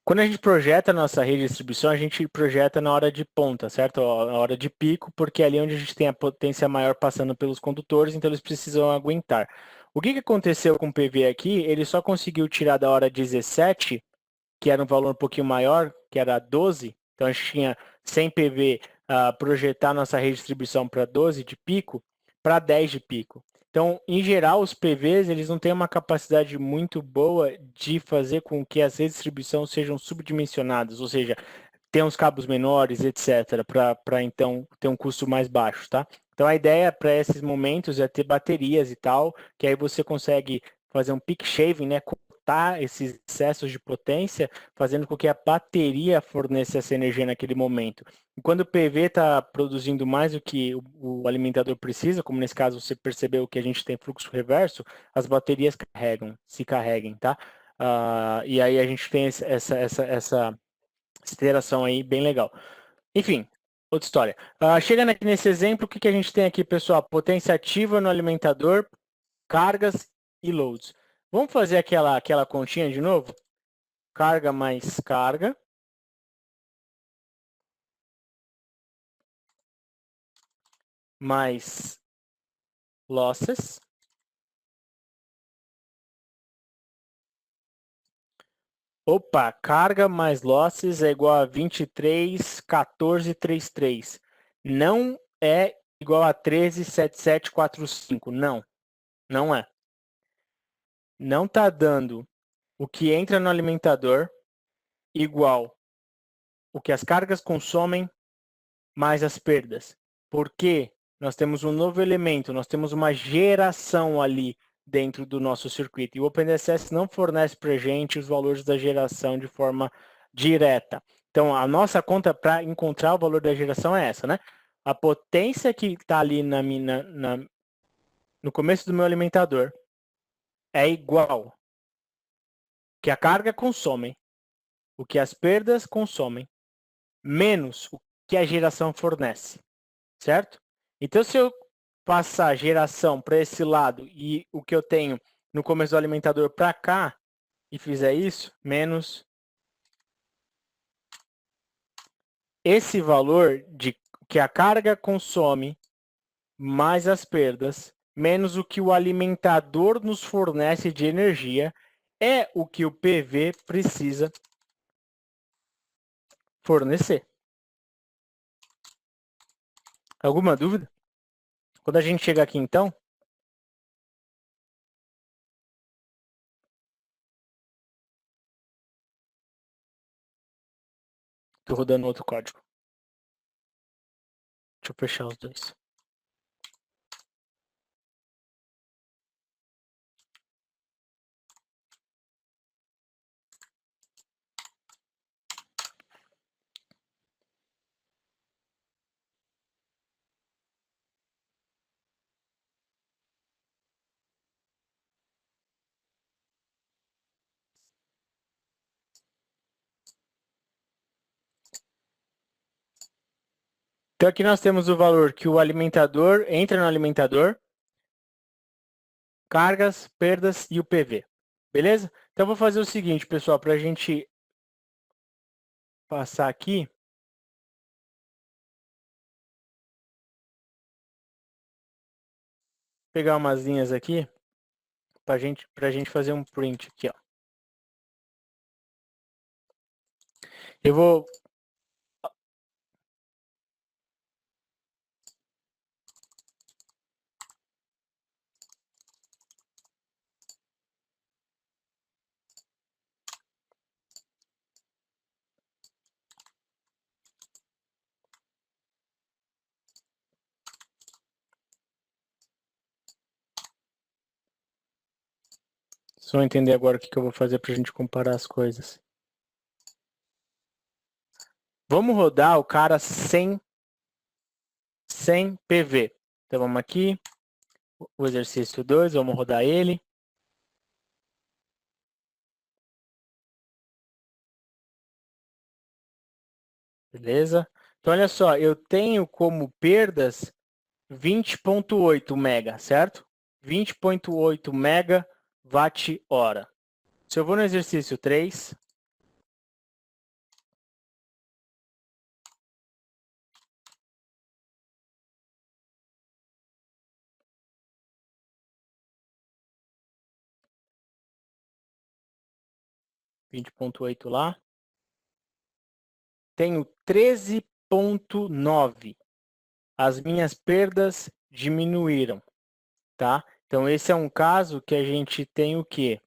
Speaker 3: Quando a gente projeta a nossa rede de distribuição, a gente projeta na hora de ponta, certo? Na hora de pico, porque é ali onde a gente tem a potência maior passando pelos condutores, então eles precisam aguentar. O que aconteceu com o PV aqui? Ele só conseguiu tirar da hora 17, que era um valor um pouquinho maior, que era 12. Então a gente tinha 100 PV projetar nossa rede de distribuição para 12 de pico, para 10 de pico. Então, em geral, os PVs eles não têm uma capacidade muito boa de fazer com que as redes de distribuição sejam subdimensionadas, ou seja, ter uns cabos menores, etc., para então ter um custo mais baixo, tá? Então, a ideia para esses momentos é ter baterias e tal, que aí você consegue fazer um peak shaving, né? Cortar esses excessos de potência, fazendo com que a bateria forneça essa energia naquele momento. E quando o PV está produzindo mais do que o alimentador precisa, como nesse caso você percebeu que a gente tem fluxo reverso, as baterias se carreguem, tá? E aí a gente tem essa interação aí bem legal. Enfim, outra história. Chegando aqui nesse exemplo, o que a gente tem aqui, pessoal? Potência ativa no alimentador, cargas e loads. Vamos fazer aquela continha de novo? Carga mais carga. Mais losses. Opa, carga mais losses é igual a 23,1433. Não é igual a 13,7745. Não, não é. Não está dando o que entra no alimentador igual o que as cargas consomem mais as perdas. Porque nós temos um novo elemento, nós temos uma geração ali dentro do nosso circuito. E o OpenDSS não fornece para a gente os valores da geração de forma direta. Então, a nossa conta para encontrar o valor da geração é essa, né? A potência que está ali no começo do meu alimentador é igual que a carga consome, o que as perdas consomem, menos o que a geração fornece, certo? Então, se eu passar a geração para esse lado e o que eu tenho no começo do alimentador para cá, e fizer isso, menos esse valor de que a carga consome, mais as perdas, menos o que o alimentador nos fornece de energia, é o que o PV precisa fornecer. Alguma dúvida? Quando a gente chega aqui, então, estou rodando outro código. Deixa eu fechar os dois. Então aqui nós temos o valor que o alimentador entra no alimentador, cargas, perdas e o PV. Beleza? Então eu vou fazer o seguinte, pessoal, para a gente passar aqui. Pegar umas linhas aqui para a gente fazer um print aqui, ó. Eu vou Vocês vão entender agora o que eu vou fazer para a gente comparar as coisas. Vamos rodar o cara sem PV. Então vamos aqui, o exercício 2, vamos rodar ele. Beleza? Então olha só, eu tenho como perdas 20,8 mega, certo? 20,8 megawatt-hora. Se eu vou no exercício 3, lá, tenho 13,9. As minhas perdas diminuíram, tá? Então esse é um caso que a gente tem o quê?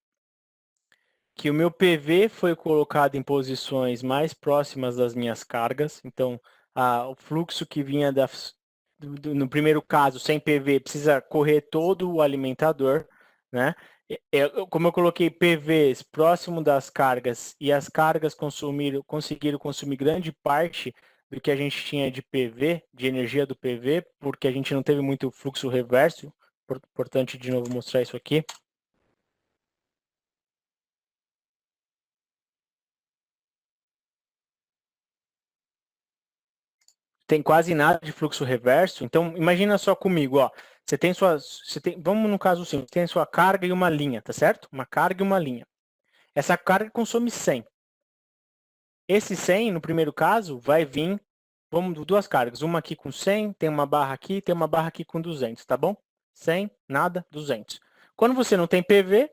Speaker 3: Que o meu PV foi colocado em posições mais próximas das minhas cargas. Então, o fluxo que vinha no primeiro caso, sem PV, precisa correr todo o alimentador, né? Como eu coloquei PVs próximo das cargas e as cargas conseguiram consumir grande parte do que a gente tinha de PV, de energia do PV, porque a gente não teve muito fluxo reverso. Importante, de novo, mostrar isso aqui. Tem quase nada de fluxo reverso. Então, imagina só comigo, ó. Vamos no caso assim, você tem sua carga e uma linha, tá certo? Uma carga e uma linha. Essa carga consome 100. Esse 100, no primeiro caso, vai vir, vamos, duas cargas. Uma aqui com 100, tem uma barra aqui, tem uma barra aqui com 200, tá bom? 100, nada, 200. Quando você não tem PV,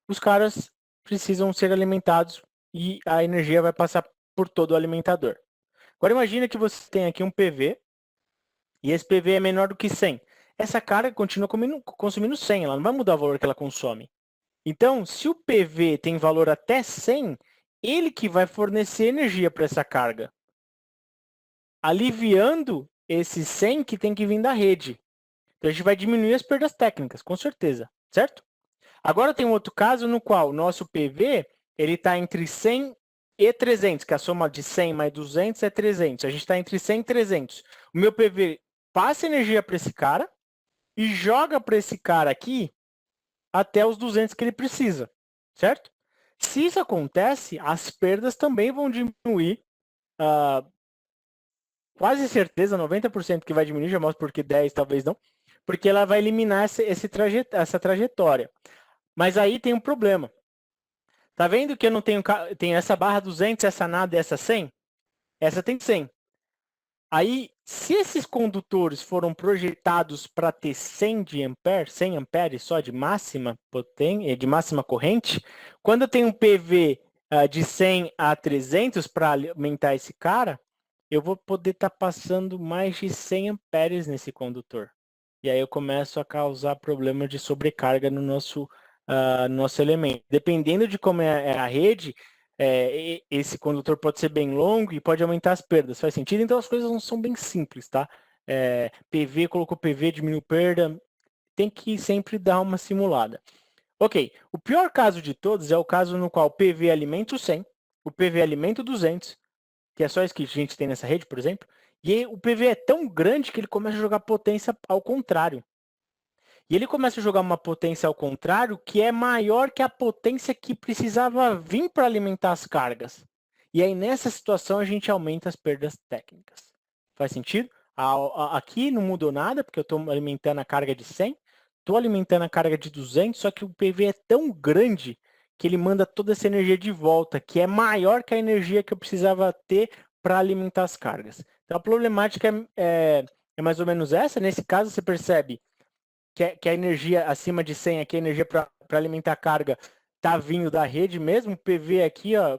Speaker 3: os caras precisam ser alimentados e a energia vai passar por todo o alimentador. Agora imagina que você tem aqui um PV, e esse PV é menor do que 100. Essa carga continua consumindo 100, ela não vai mudar o valor que ela consome. Então, se o PV tem valor até 100, ele que vai fornecer energia para essa carga, aliviando esse 100 que tem que vir da rede. Então, a gente vai diminuir as perdas técnicas, com certeza, certo? Agora tem um outro caso no qual o nosso PV está entre 100 e 300, que a soma de 100 mais 200 é 300. A gente está entre 100 e 300. O meu PV passa energia para esse cara e joga para esse cara aqui até os 200 que ele precisa, certo? Se isso acontece, as perdas também vão diminuir, quase certeza, 90% que vai diminuir, já mostro porque 10 talvez não, porque ela vai eliminar essa trajetória. Mas aí tem um problema. Tá vendo que eu não tenho essa barra 200, essa nada e essa 100? Essa tem 100. Aí, se esses condutores foram projetados para ter 100 de ampere, 100 amperes só de máxima potência, de máxima corrente, quando eu tenho um PV de 100 a 300 para alimentar esse cara, eu vou poder estar passando mais de 100 amperes nesse condutor. E aí eu começo a causar problema de sobrecarga no nosso elemento. Dependendo de como é a rede, esse condutor pode ser bem longo e pode aumentar as perdas. Faz sentido? Então as coisas não são bem simples, tá? PV, colocou PV, diminuiu perda. Tem que sempre dar uma simulada. Ok, o pior caso de todos é o caso no qual o PV alimenta o 100, o PV alimenta o 200, que é só isso que a gente tem nessa rede, por exemplo, e aí, o PV é tão grande que ele começa a jogar potência ao contrário. E ele começa a jogar uma potência ao contrário que é maior que a potência que precisava vir para alimentar as cargas. E aí, nessa situação, a gente aumenta as perdas técnicas. Faz sentido? Aqui não mudou nada, porque eu estou alimentando a carga de 100, estou alimentando a carga de 200, só que o PV é tão grande que ele manda toda essa energia de volta, que é maior que a energia que eu precisava ter para alimentar as cargas. Então, a problemática é mais ou menos essa. Nesse caso, você percebe que a energia acima de 100 aqui, a energia para alimentar a carga, está vindo da rede mesmo. O PV aqui, ó,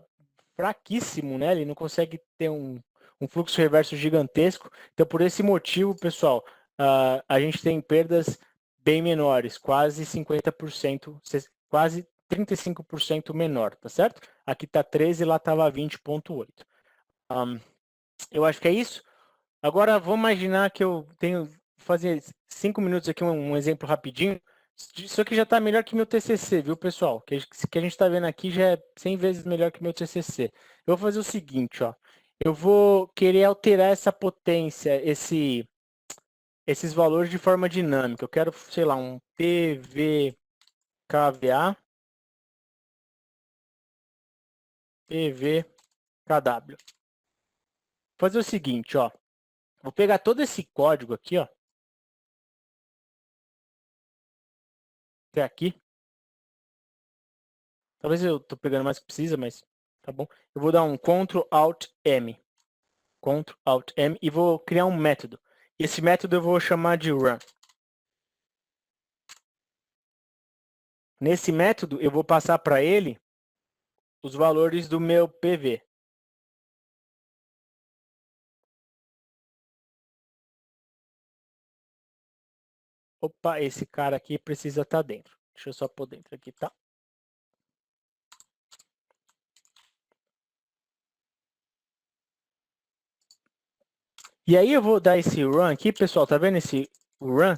Speaker 3: fraquíssimo, né? Ele não consegue ter um fluxo reverso gigantesco. Então, por esse motivo, pessoal, a gente tem perdas bem menores, quase 50%, quase 35% menor, tá certo? Aqui está 13, lá estava 20,8. Eu acho que é isso. Agora, vamos imaginar que eu tenho fazer 5 minutos aqui, um exemplo rapidinho. Isso aqui já está melhor que meu TCC, viu, pessoal? Que a gente está vendo aqui já é 100 vezes melhor que meu TCC. Eu vou fazer o seguinte, ó. Eu vou querer alterar essa potência, esses valores de forma dinâmica. Eu quero, sei lá, um PVKVA, PVKW. Vou fazer o seguinte, ó. Vou pegar todo esse código aqui, ó. Até aqui. Talvez eu tô pegando mais que precisa, mas tá bom. Eu vou dar um Ctrl Alt M. Ctrl Alt M e vou criar um método. Esse método eu vou chamar de run. Nesse método eu vou passar para ele os valores do meu PV. Opa, esse cara aqui precisa estar dentro. Deixa eu só pôr dentro aqui, tá? E aí eu vou dar esse run aqui, pessoal, tá vendo esse run?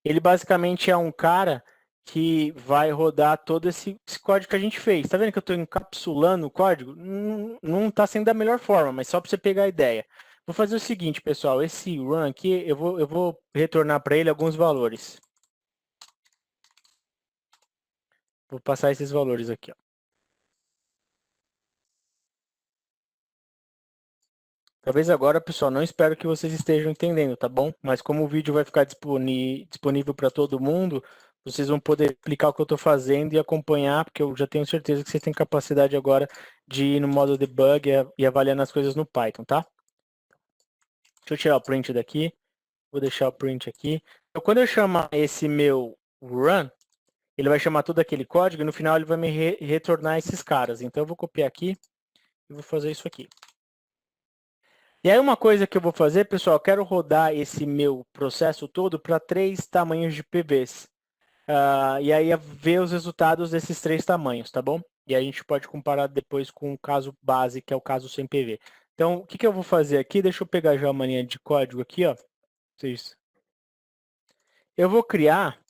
Speaker 3: Ele basicamente é um cara que vai rodar todo esse código que a gente fez. Tá vendo que eu estou encapsulando o código? Não está sendo da melhor forma, mas só para você pegar a ideia. Vou fazer o seguinte, pessoal, esse run aqui, eu vou retornar para ele alguns valores. Vou passar esses valores aqui, ó. Talvez agora, pessoal, não espero que vocês estejam entendendo, tá bom? Mas como o vídeo vai ficar disponível para todo mundo, vocês vão poder explicar o que eu estou fazendo e acompanhar, porque eu já tenho certeza que vocês têm capacidade agora de ir no modo debug e avaliando as coisas no Python, tá? Deixa eu tirar o print daqui. Vou deixar o print aqui. Então, quando eu chamar esse meu run, ele vai chamar todo aquele código e no final ele vai me retornar esses caras. Então, eu vou copiar aqui e vou fazer isso aqui. E aí uma coisa que eu vou fazer, pessoal, eu quero rodar esse meu processo todo para 3 tamanhos de PVs. E aí ver os resultados desses 3 tamanhos, tá bom? E aí a gente pode comparar depois com o caso base, que é o caso sem PV. Então, o que eu vou fazer aqui? Deixa eu pegar já a maninha de código aqui, ó. Eu vou criar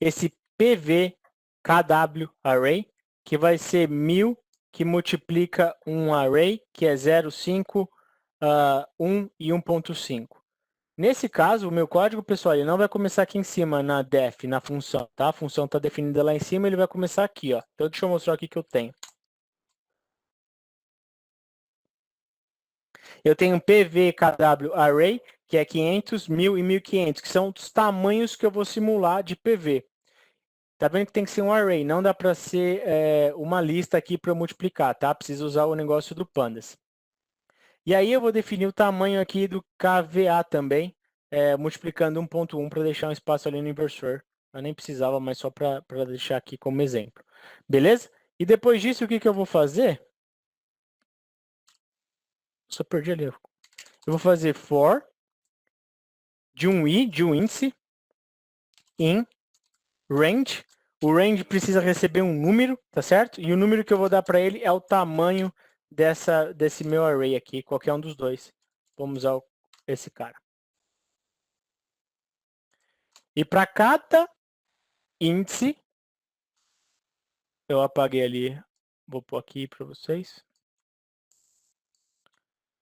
Speaker 3: esse PVKW array, que vai ser 1000, que multiplica um array, que é 0, 5, 1 e 1.5. Nesse caso, o meu código, pessoal, ele não vai começar aqui em cima na def, na função, tá? A função está definida lá em cima, ele vai começar aqui, ó. Então, deixa eu mostrar o que eu tenho. Eu tenho um PVKW array, que é 500, 1000 e 1500, que são os tamanhos que eu vou simular de PV. Tá vendo que tem que ser um array, não dá para ser uma lista aqui para eu multiplicar, tá? Preciso usar o negócio do pandas. E aí eu vou definir o tamanho aqui do KVA também, multiplicando 1.1 para deixar um espaço ali no inversor. Eu nem precisava, mas só para deixar aqui como exemplo. Beleza? E depois disso, o que eu vou fazer? Só perdi ali. Eu vou fazer for de um índice, in range. O range precisa receber um número, tá certo? E o número que eu vou dar para ele é o tamanho desse meu array aqui, qualquer um dos dois. Vamos usar esse cara. E para cada índice, eu apaguei ali, vou pôr aqui para vocês.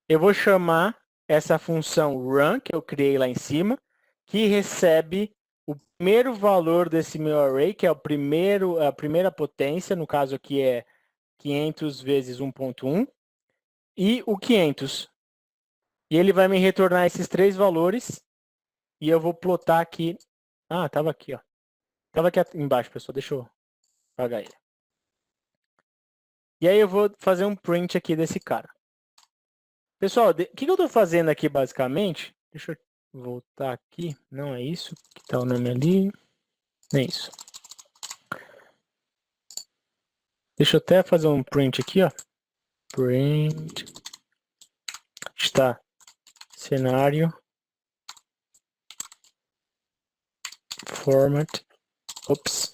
Speaker 3: Eu vou chamar essa função run, que eu criei lá em cima, que recebe o primeiro valor desse meu array, que é a primeira potência, no caso aqui é 500 vezes 1.1, e o 500. E ele vai me retornar esses 3 valores, e eu vou plotar aqui. Ah, estava aqui, ó. Estava aqui embaixo, pessoal, deixa eu apagar ele. E aí eu vou fazer um print aqui desse cara. Pessoal, o que eu estou fazendo aqui basicamente? Deixa eu voltar aqui. Não é isso que está o nome ali. É isso. Deixa eu até fazer um print aqui, ó. Print. Está cenário. Format. Ops.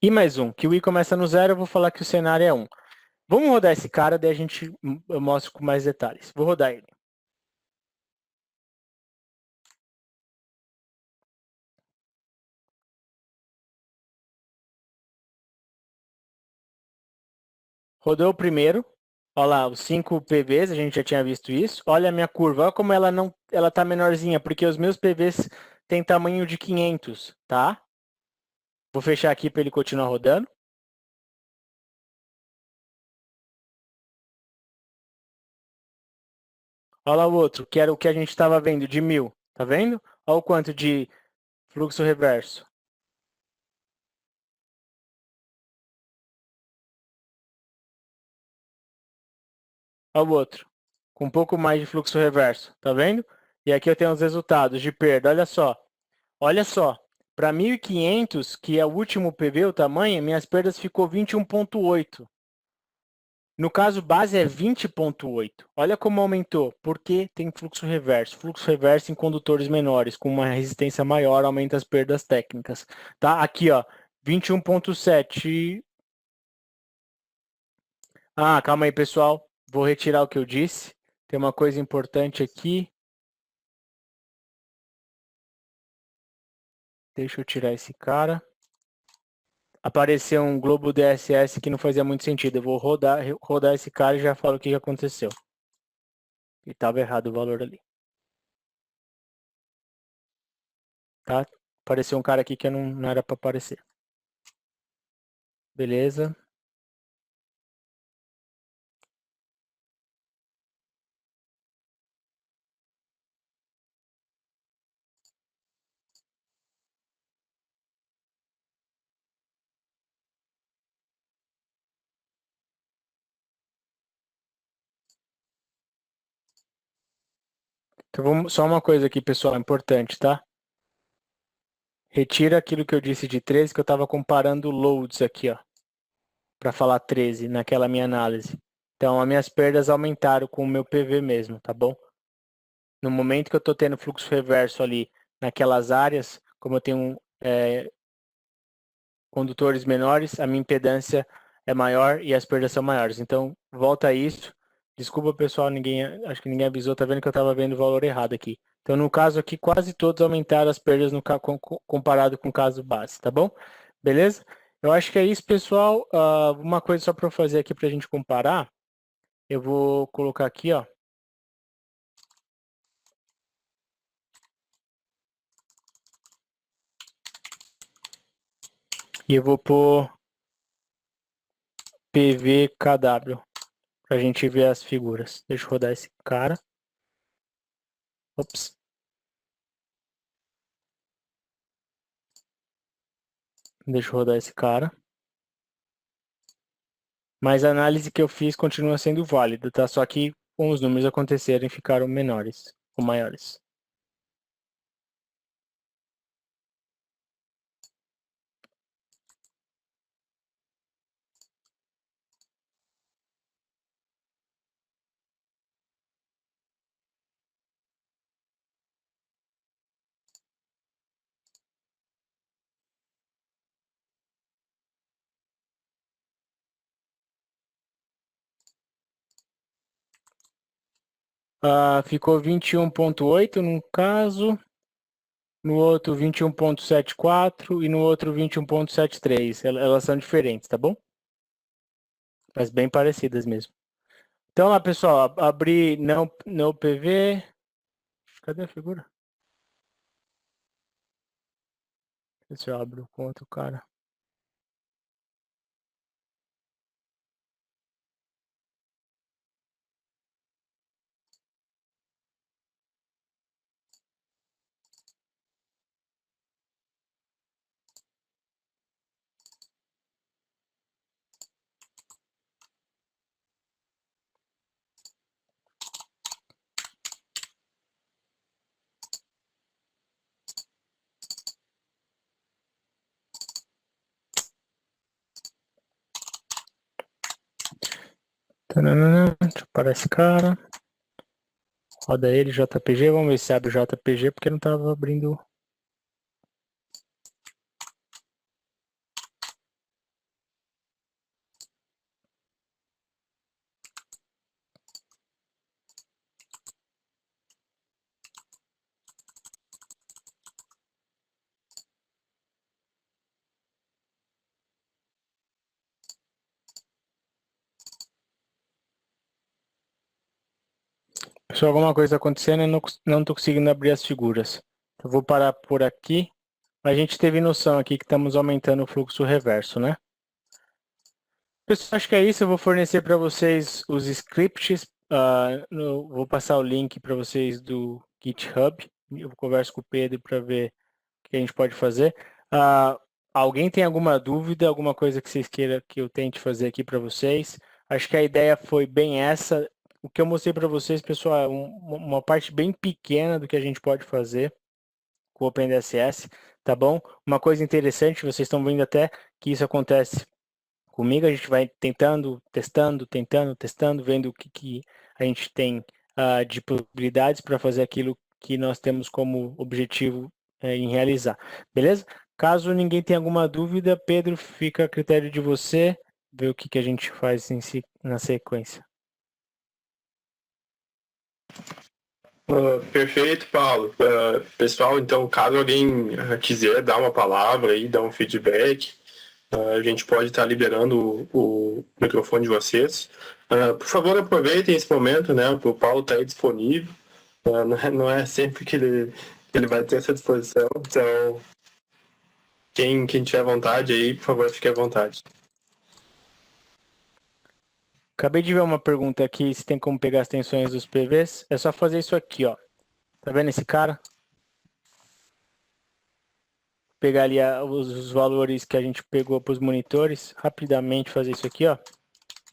Speaker 3: E mais um, que o i começa no 0, eu vou falar que o cenário é 1. Vamos rodar esse cara, daí eu mostro com mais detalhes. Vou rodar ele. Rodou o primeiro. Olha lá, os 5 PVs, a gente já tinha visto isso. Olha a minha curva, olha como ela tá menorzinha, porque os meus PVs têm tamanho de 500, tá? Vou fechar aqui para ele continuar rodando. Olha lá o outro, que era o que a gente estava vendo, de 1000. Tá vendo? Olha o quanto de fluxo reverso. Olha o outro, com um pouco mais de fluxo reverso. Tá vendo? E aqui eu tenho os resultados de perda. Olha só. Olha só. Para 1500, que é o último PV, o tamanho, minhas perdas ficou 21,8. No caso base é 20,8. Olha como aumentou, porque tem fluxo reverso. Fluxo reverso em condutores menores, com uma resistência maior, aumenta as perdas técnicas. Tá? Aqui, ó, 21,7. Ah, calma aí, pessoal. Vou retirar o que eu disse. Tem uma coisa importante aqui. Deixa eu tirar esse cara. Apareceu um globo DSS que não fazia muito sentido. Eu vou rodar esse cara e já falo o que aconteceu. E estava errado o valor ali. Tá? Apareceu um cara aqui que não era para aparecer. Beleza. Então, só uma coisa aqui, pessoal, importante, tá? Retira aquilo que eu disse de 13, que eu estava comparando loads aqui, ó. Para falar 13 naquela minha análise. Então, as minhas perdas aumentaram com o meu PV mesmo, tá bom? No momento que eu estou tendo fluxo reverso ali naquelas áreas, como eu tenho condutores menores, a minha impedância é maior e as perdas são maiores. Então, volta a isso. Desculpa, pessoal, acho que ninguém avisou, tá vendo que eu estava vendo o valor errado aqui. Então, no caso aqui, quase todos aumentaram as perdas comparado com o caso base, tá bom? Beleza? Eu acho que é isso, pessoal. Uma coisa só para eu fazer aqui para a gente comparar. Eu vou colocar aqui, ó. E eu vou pôr PVKW para a gente ver as figuras. Deixa eu rodar esse cara. Ops. Deixa eu rodar esse cara. Mas a análise que eu fiz continua sendo válida, tá? Só que com os números acontecerem ficaram menores ou maiores. Ficou 21,8 num caso, no outro 21,74 e no outro 21,73. Elas são diferentes, tá bom? Mas bem parecidas mesmo. Então lá, pessoal, abri não PV. Cadê a figura? Deixa eu abrir com outro cara. Tananana, deixa eu parar esse cara. Roda ele, JPG. Vamos ver se abre o JPG, porque não estava abrindo. Pessoal, alguma coisa acontecendo e não estou conseguindo abrir as figuras. Eu vou parar por aqui. A gente teve noção aqui que estamos aumentando o fluxo reverso, né? Pessoal, acho que é isso. Eu vou fornecer para vocês os scripts. Vou passar o link para vocês do GitHub. Eu converso com o Pedro para ver o que a gente pode fazer. Alguém tem alguma dúvida, alguma coisa que vocês queiram que eu tente fazer aqui para vocês? Acho que a ideia foi bem essa. O que eu mostrei para vocês, pessoal, é uma parte bem pequena do que a gente pode fazer com o OpenDSS, tá bom? Uma coisa interessante, vocês estão vendo até que isso acontece comigo, a gente vai tentando, testando, vendo o que a gente tem de possibilidades para fazer aquilo que nós temos como objetivo em realizar, beleza? Caso ninguém tenha alguma dúvida, Pedro, fica a critério de você ver o que a gente faz na sequência.
Speaker 2: Perfeito, Paulo. Pessoal, então, caso alguém quiser dar uma palavra aí, dar um feedback, a gente pode estar liberando o microfone de vocês. Por favor, aproveitem esse momento, né? O Paulo está aí disponível. Não é sempre que ele vai ter essa disposição. Então, quem tiver vontade aí, por favor, fique à vontade.
Speaker 3: Acabei de ver uma pergunta aqui, se tem como pegar as tensões dos PVs. É só fazer isso aqui, ó. Tá vendo esse cara? Pegar ali os valores que a gente pegou para os monitores. Rapidamente fazer isso aqui, ó.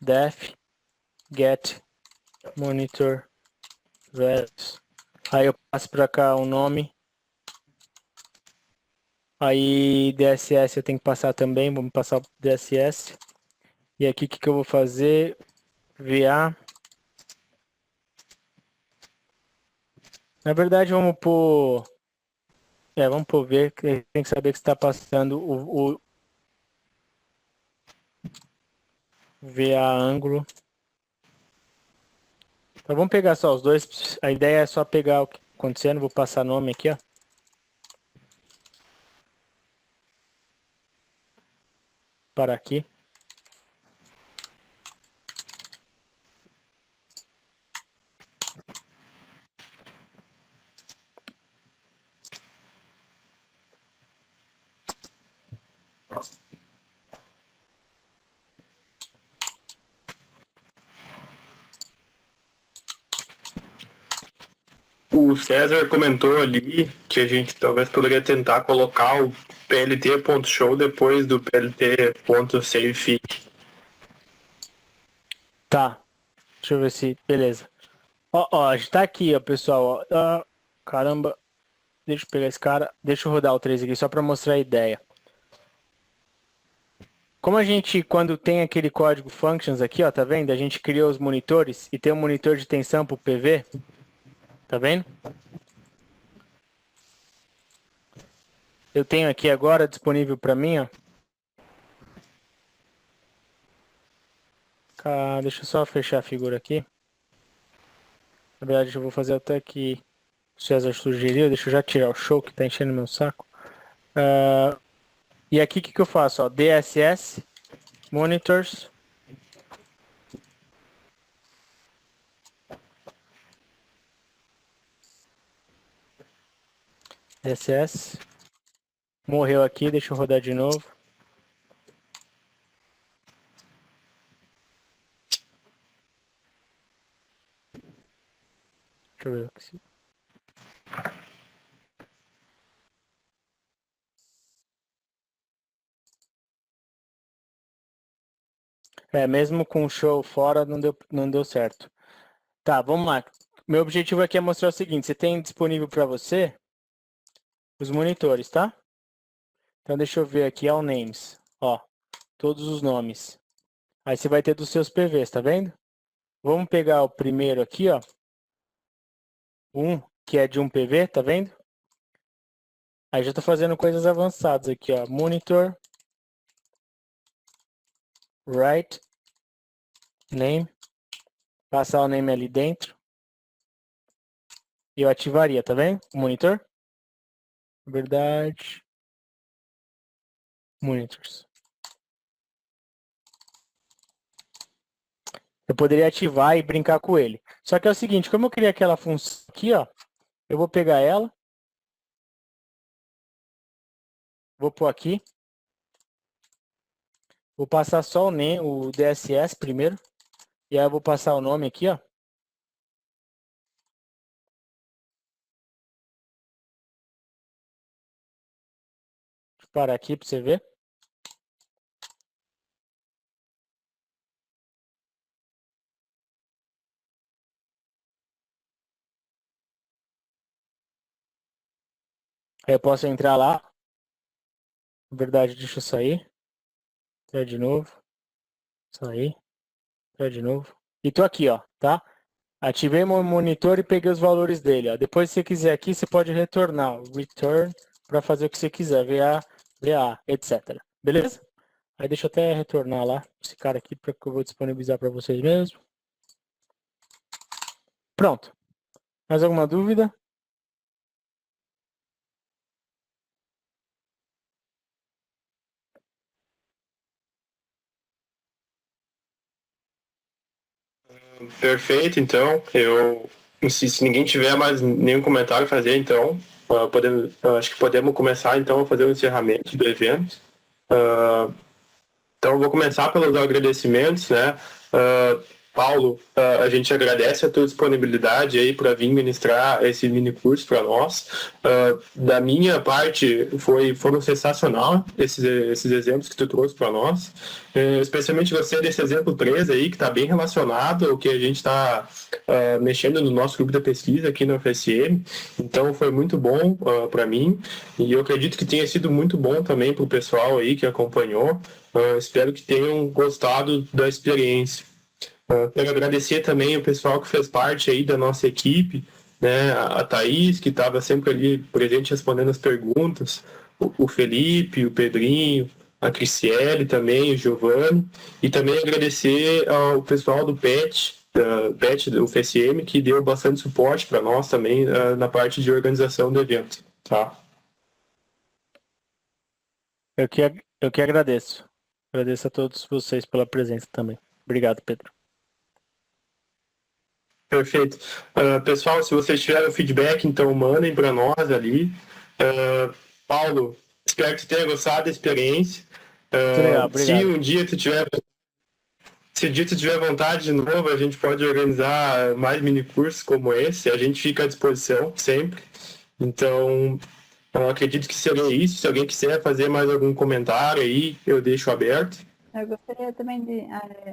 Speaker 3: Def, get, monitor, values. Aí eu passo para cá o nome. Aí DSS eu tenho que passar também. Vamos passar o DSS. E aqui o que eu vou fazer? VA. Na verdade, vamos pôr ver, que tem que saber que está passando o VA ângulo. Então vamos pegar só os dois. A ideia é só pegar o que está acontecendo. Vou passar nome aqui, ó. Para aqui.
Speaker 2: O César comentou ali que a gente talvez poderia tentar colocar o plt.show depois do plt.save.
Speaker 3: Tá. Deixa eu ver se... Beleza. Ó, a gente tá aqui, ó, pessoal. Ó. Caramba. Deixa eu pegar esse cara. Deixa eu rodar o 3 aqui só para mostrar a ideia. Como a gente, quando tem aquele código functions aqui, ó, tá vendo? A gente criou os monitores e tem um monitor de tensão pro PV. Tá vendo? Eu tenho aqui agora disponível para mim, ó. Deixa eu só fechar a figura aqui. Na verdade, eu vou fazer até que o César sugeriu. Deixa eu já tirar o show que tá enchendo meu saco. E aqui o que eu faço? Ó, DSS, monitors. DSS. Morreu aqui, deixa eu rodar de novo. Deixa eu ver aqui. Mesmo com o show fora, não deu certo. Tá, vamos lá. Meu objetivo aqui é mostrar o seguinte. Você tem disponível para você os monitores, tá? Então deixa eu ver aqui, all names. Ó, todos os nomes. Aí você vai ter dos seus PVs, tá vendo? Vamos pegar o primeiro aqui, ó. Que é de um PV, tá vendo? Aí já tô fazendo coisas avançadas aqui, ó. Monitor. Write. Name. Passar o name ali dentro. E eu ativaria, tá vendo? O monitor. Verdade. Monitors. Eu poderia ativar e brincar com ele. Só que é o seguinte, como eu criei aquela função aqui, ó, eu vou pegar ela, vou pôr aqui, vou passar só o DSS primeiro, e aí eu vou passar o nome aqui, ó. Deixa eu parar aqui para você ver. Aí eu posso entrar lá. Na verdade, deixa eu sair. Entrar de novo. Sair. Entrar de novo. E tô aqui, ó, tá? Ativei meu monitor e peguei os valores dele, ó. Depois, se você quiser aqui, você pode retornar. Ó, return para fazer o que você quiser. VA, etc. Beleza? Aí deixa eu até retornar lá esse cara aqui para que eu vou disponibilizar para vocês mesmo. Pronto. Mais alguma dúvida?
Speaker 2: Perfeito, então. Se ninguém tiver mais nenhum comentário a fazer, então, acho que podemos começar então a fazer o encerramento do evento. Então, eu vou começar pelos agradecimentos, né? Paulo, a gente agradece a tua disponibilidade aí para vir ministrar esse mini curso para nós. Da minha parte, foram sensacional esses exemplos que tu trouxe para nós. Especialmente você desse exemplo 3 aí, que está bem relacionado ao que a gente está mexendo no nosso grupo da pesquisa aqui no FSM. Então, foi muito bom para mim e eu acredito que tenha sido muito bom também para o pessoal aí que acompanhou. Espero que tenham gostado da experiência. Quero agradecer também o pessoal que fez parte aí da nossa equipe, né? A Thaís, que estava sempre ali presente respondendo as perguntas, o Felipe, o Pedrinho, a Criciele também, o Giovanni, e também agradecer ao pessoal do PET, do FSM, que deu bastante suporte para nós também na parte de organização do evento. Tá?
Speaker 3: Eu que agradeço. Agradeço a todos vocês pela presença também. Obrigado, Pedro.
Speaker 2: Perfeito. Pessoal, se vocês tiverem feedback, então mandem para nós ali. Paulo, espero que você tenha gostado da experiência.
Speaker 3: Legal, obrigado.
Speaker 2: Se um dia tu tiver vontade de novo, a gente pode organizar mais mini cursos como esse. A gente fica à disposição sempre. Então, eu acredito que seria isso. Se alguém quiser fazer mais algum comentário aí, eu deixo aberto.
Speaker 4: Eu gostaria também de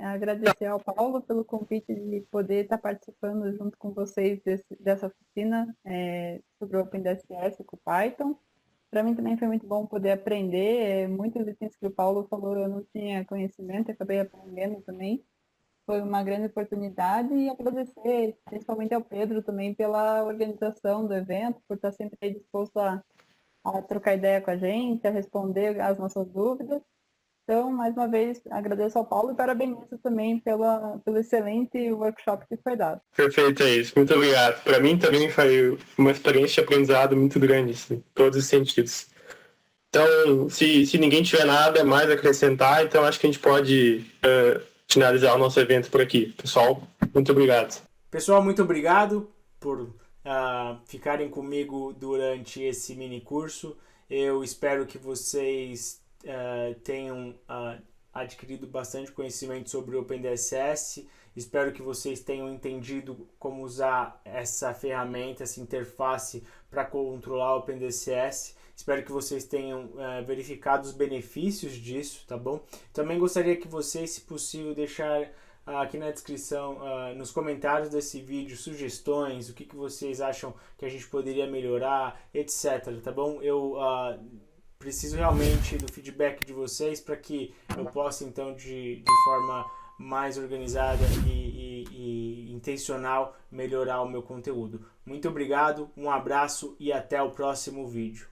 Speaker 4: agradecer ao Paulo pelo convite de poder estar participando junto com vocês dessa oficina sobre o OpenDSS com o Python. Para mim também foi muito bom poder aprender. Muitos itens que o Paulo falou eu não tinha conhecimento, acabei aprendendo também. Foi uma grande oportunidade e agradecer principalmente ao Pedro também pela organização do evento, por estar sempre aí disposto a trocar ideia com a gente, a responder as nossas dúvidas. Então, mais uma vez, agradeço ao Paulo e parabenizo também pelo excelente workshop que foi dado.
Speaker 2: Perfeito, é isso. Muito obrigado. Para mim também foi uma experiência de aprendizado muito grande, assim, em todos os sentidos. Então, se ninguém tiver nada mais a acrescentar, então acho que a gente pode finalizar o nosso evento por aqui. Pessoal, muito obrigado.
Speaker 1: Pessoal, muito obrigado por ficarem comigo durante esse mini curso. Eu espero que vocês tenham adquirido bastante conhecimento sobre o OpenDSS. Espero que vocês tenham entendido como usar essa ferramenta, essa interface para controlar o OpenDSS. Espero que vocês tenham verificado os benefícios disso, tá bom? Também gostaria que vocês, se possível, deixar aqui na descrição, nos comentários desse vídeo, sugestões, o que vocês acham que a gente poderia melhorar, etc, tá bom? Eu preciso realmente do feedback de vocês para que eu possa, então, de forma mais organizada e intencional, melhorar o meu conteúdo. Muito obrigado, um abraço e até o próximo vídeo.